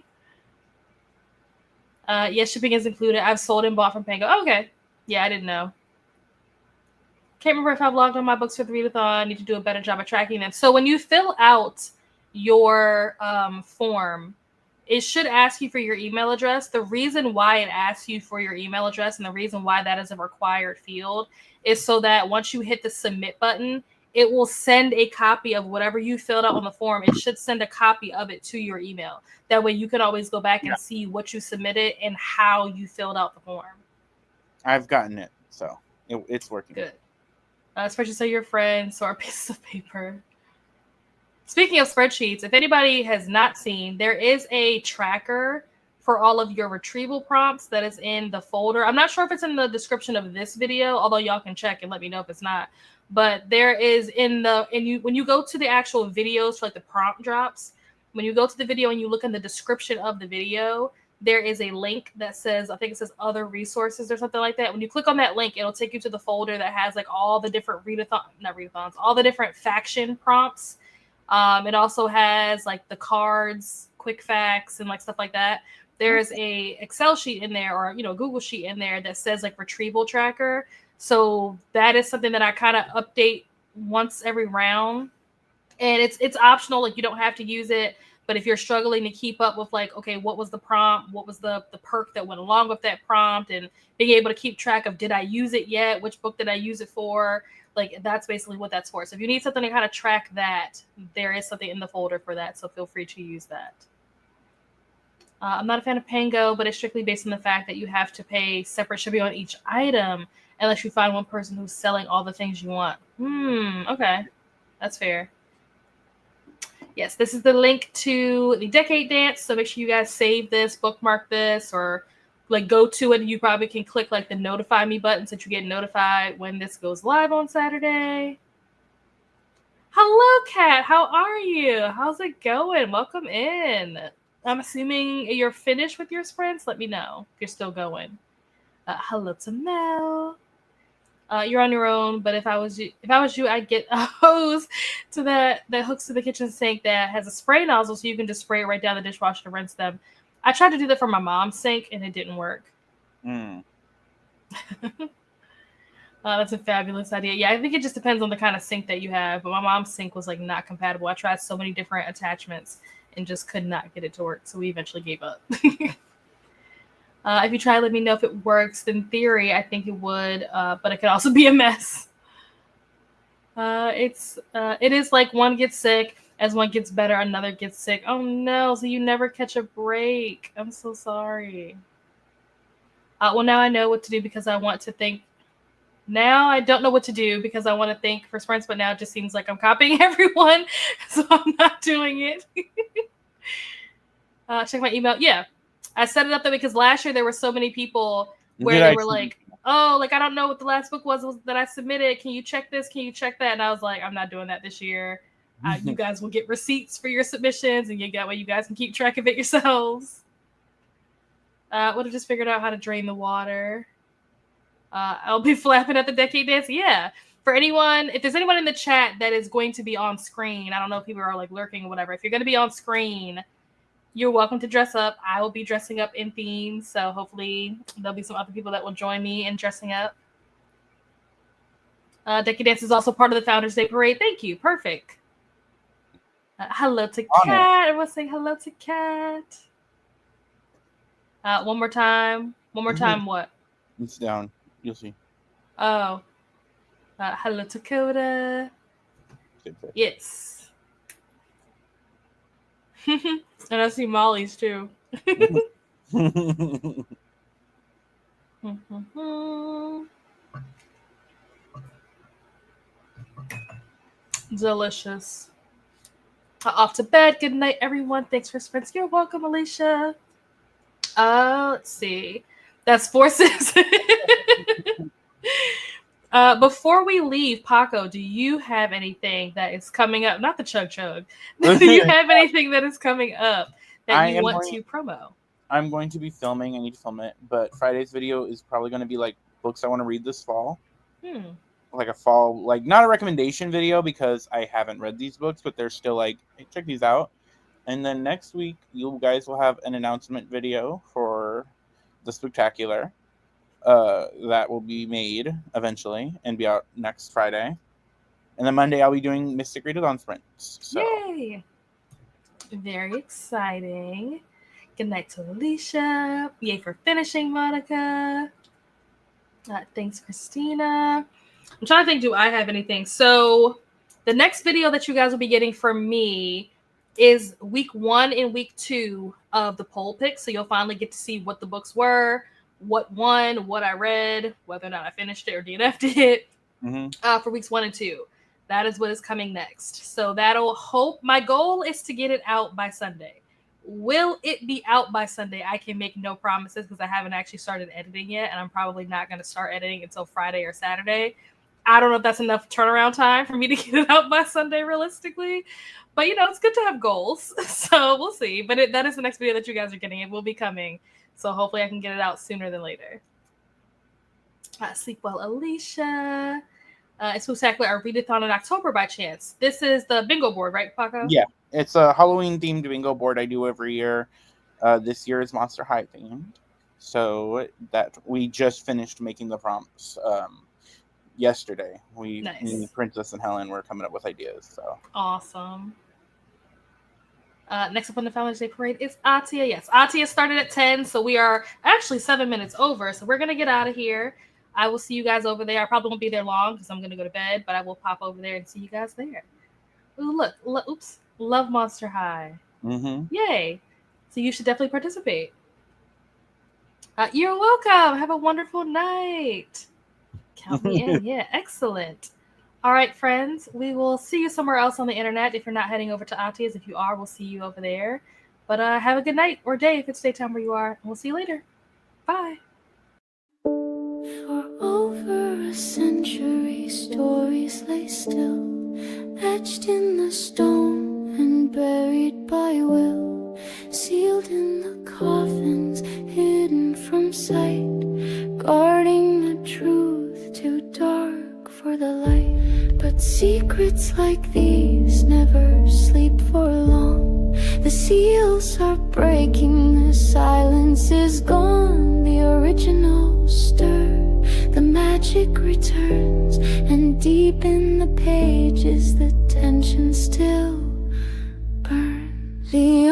Yes, shipping is included. I've sold and bought from Pango. Oh, okay. Yeah, I didn't know. Can't remember if I've logged on my books for the readathon. I need to do a better job of tracking them. So when you fill out your form, it should ask you for your email address. The reason why it asks you for your email address and the reason why that is a required field is so that once you hit the submit button, it will send a copy of whatever you filled out on the form. It should send a copy of it to your email. That way you can always go back and see what you submitted and how you filled out the form. I've gotten it, so it's working. Good. Spreadsheets are your friends, so are pieces of paper. Speaking of spreadsheets, if anybody has not seen, there is a tracker for all of your retrieval prompts that is in the folder. I'm not sure if it's in the description of this video, although y'all can check and let me know if it's not. But there is when you go to the actual videos for like the prompt drops, when you go to the video and you look in the description of the video, there is a link that says, I think it says other resources or something like that. When you click on that link, it'll take you to the folder that has like all the different all the different faction prompts. It also has like the cards, quick facts, and like stuff like that. There's a Excel sheet in there, or Google sheet in there that says like retrieval tracker. So that is something that I kind of update once every round, and it's optional. Like you don't have to use it, but if you're struggling to keep up with like, okay, what was the prompt? What was the perk that went along with that prompt? And being able to keep track of, did I use it yet? Which book did I use it for? Like that's basically what that's for. So if you need something to kind of track that, there is something in the folder for that. So feel free to use that. I'm not a fan of Pango, but it's strictly based on the fact that you have to pay separate shipping on each item unless you find one person who's selling all the things you want. Okay. That's fair. Yes, this is the link to the Decade Dance. So make sure you guys save this, bookmark this, or like go to it. And you probably can click like the notify me button so that you get notified when this goes live on Saturday. Hello, Kat. How are you? How's it going? Welcome in. I'm assuming you're finished with your sprints. Let me know if you're still going. Hello to Mel. You're on your own, but if I was you, I'd get a hose to that hooks to the kitchen sink that has a spray nozzle, so you can just spray it right down the dishwasher to rinse them. I tried to do that for my mom's sink, and it didn't work. That's a fabulous idea. Yeah, I think it just depends on the kind of sink that you have. But my mom's sink was like not compatible. I tried so many different attachments and just could not get it to work. So we eventually gave up. If you try, let me know if it works. In theory, I think it would, but it could also be a mess. It is like one gets sick, as one gets better, another gets sick. Oh no, so you never catch a break. I'm so sorry. Well, now I know what to do because I want to think. Now I don't know what to do because I want to think for sprints, but now it just seems like I'm copying everyone, so I'm not doing it. Check my email. Yeah. I set it up though because last year there were so many people where they were like, oh, like I don't know what the last book was that I submitted. Can you check this? Can you check that? And I was like, I'm not doing that this year. You guys will get receipts for your submissions, and you guys can keep track of it yourselves. Would have just figured out how to drain the water. I'll be flapping at the decade dance. Yeah. For anyone, if there's anyone in the chat that is going to be on screen, I don't know if people are like lurking or whatever. If you're going to be on screen, you're welcome to dress up. I will be dressing up in themes, so hopefully there'll be some other people that will join me in dressing up. Decade Dance is also part of the Founders Day Parade. Thank you. Perfect. Hello to Kat. Everyone say hello to Kat. One more time. One more time. What? It's down. You'll see. Oh. Hello to Coda. Yes. And I see Molly's too. Delicious. Off to bed. Good night, everyone. Thanks for spending. You're welcome, Alicia. Let's see. That's forces. Before we leave, Paco, do you have anything that is coming up? Not the chug. Do you have anything that is coming up that you want to promo? I'm going to be filming. I need to film it, but Friday's video is probably going to be like books I want to read this fall. Like a fall, like not a recommendation video because I haven't read these books, but they're still like, hey, check these out. And then next week, you guys will have an announcement video for the Spooktacular that will be made eventually and be out next Friday. And then Monday, I'll be doing Mystic Readathon sprints. So. Yay! Very exciting. Good night to Alicia. Yay for finishing, Monica. Thanks, Christina. I'm trying to think, do I have anything? So the next video that you guys will be getting from me is week 1 and week 2 of the poll picks. So you'll finally get to see what the books were, what won, what I read, whether or not I finished it or DNF'd it for weeks 1 and 2. That is what is coming next. So my goal is to get it out by Sunday. Will it be out by Sunday? I can make no promises because I haven't actually started editing yet, and I'm probably not going to start editing until Friday or Saturday. I don't know if that's enough turnaround time for me to get it out by Sunday realistically, but it's good to have goals. So we'll see. But that is the next video that you guys are getting. It will be coming. So hopefully I can get it out sooner than later. Sleep well, Alicia. It's Spooktacular our readathon in October by chance. This is the bingo board, right, Paco? Yeah, it's a Halloween themed bingo board I do every year. This year is Monster High themed. So that we just finished making the prompts yesterday. Me, Princess and Helen were coming up with ideas. So awesome. Next up on the Founders Day Parade is Atia. Yes, Atia started at 10, so we are actually 7 minutes over. So we're gonna get out of here. I will see you guys over there. I probably won't be there long because I'm gonna go to bed, but I will pop over there and see you guys there. Ooh, look, oops, love Monster High. Yay! So you should definitely participate. You're welcome. Have a wonderful night. Count me in. Yeah, excellent. All right, friends. We will see you somewhere else on the internet if you're not heading over to Atia's. If you are, we'll see you over there. But have a good night or day if it's daytime where you are. And we'll see you later. Bye. For over a century, stories lay still, etched in the stone and buried by will, sealed in the coffins, hidden from sight, guarding the truth too dark for the light. But secrets like these never sleep for long. The seals are breaking, the silence is gone. The original stir, the magic returns, and deep in the pages the tension still burns. The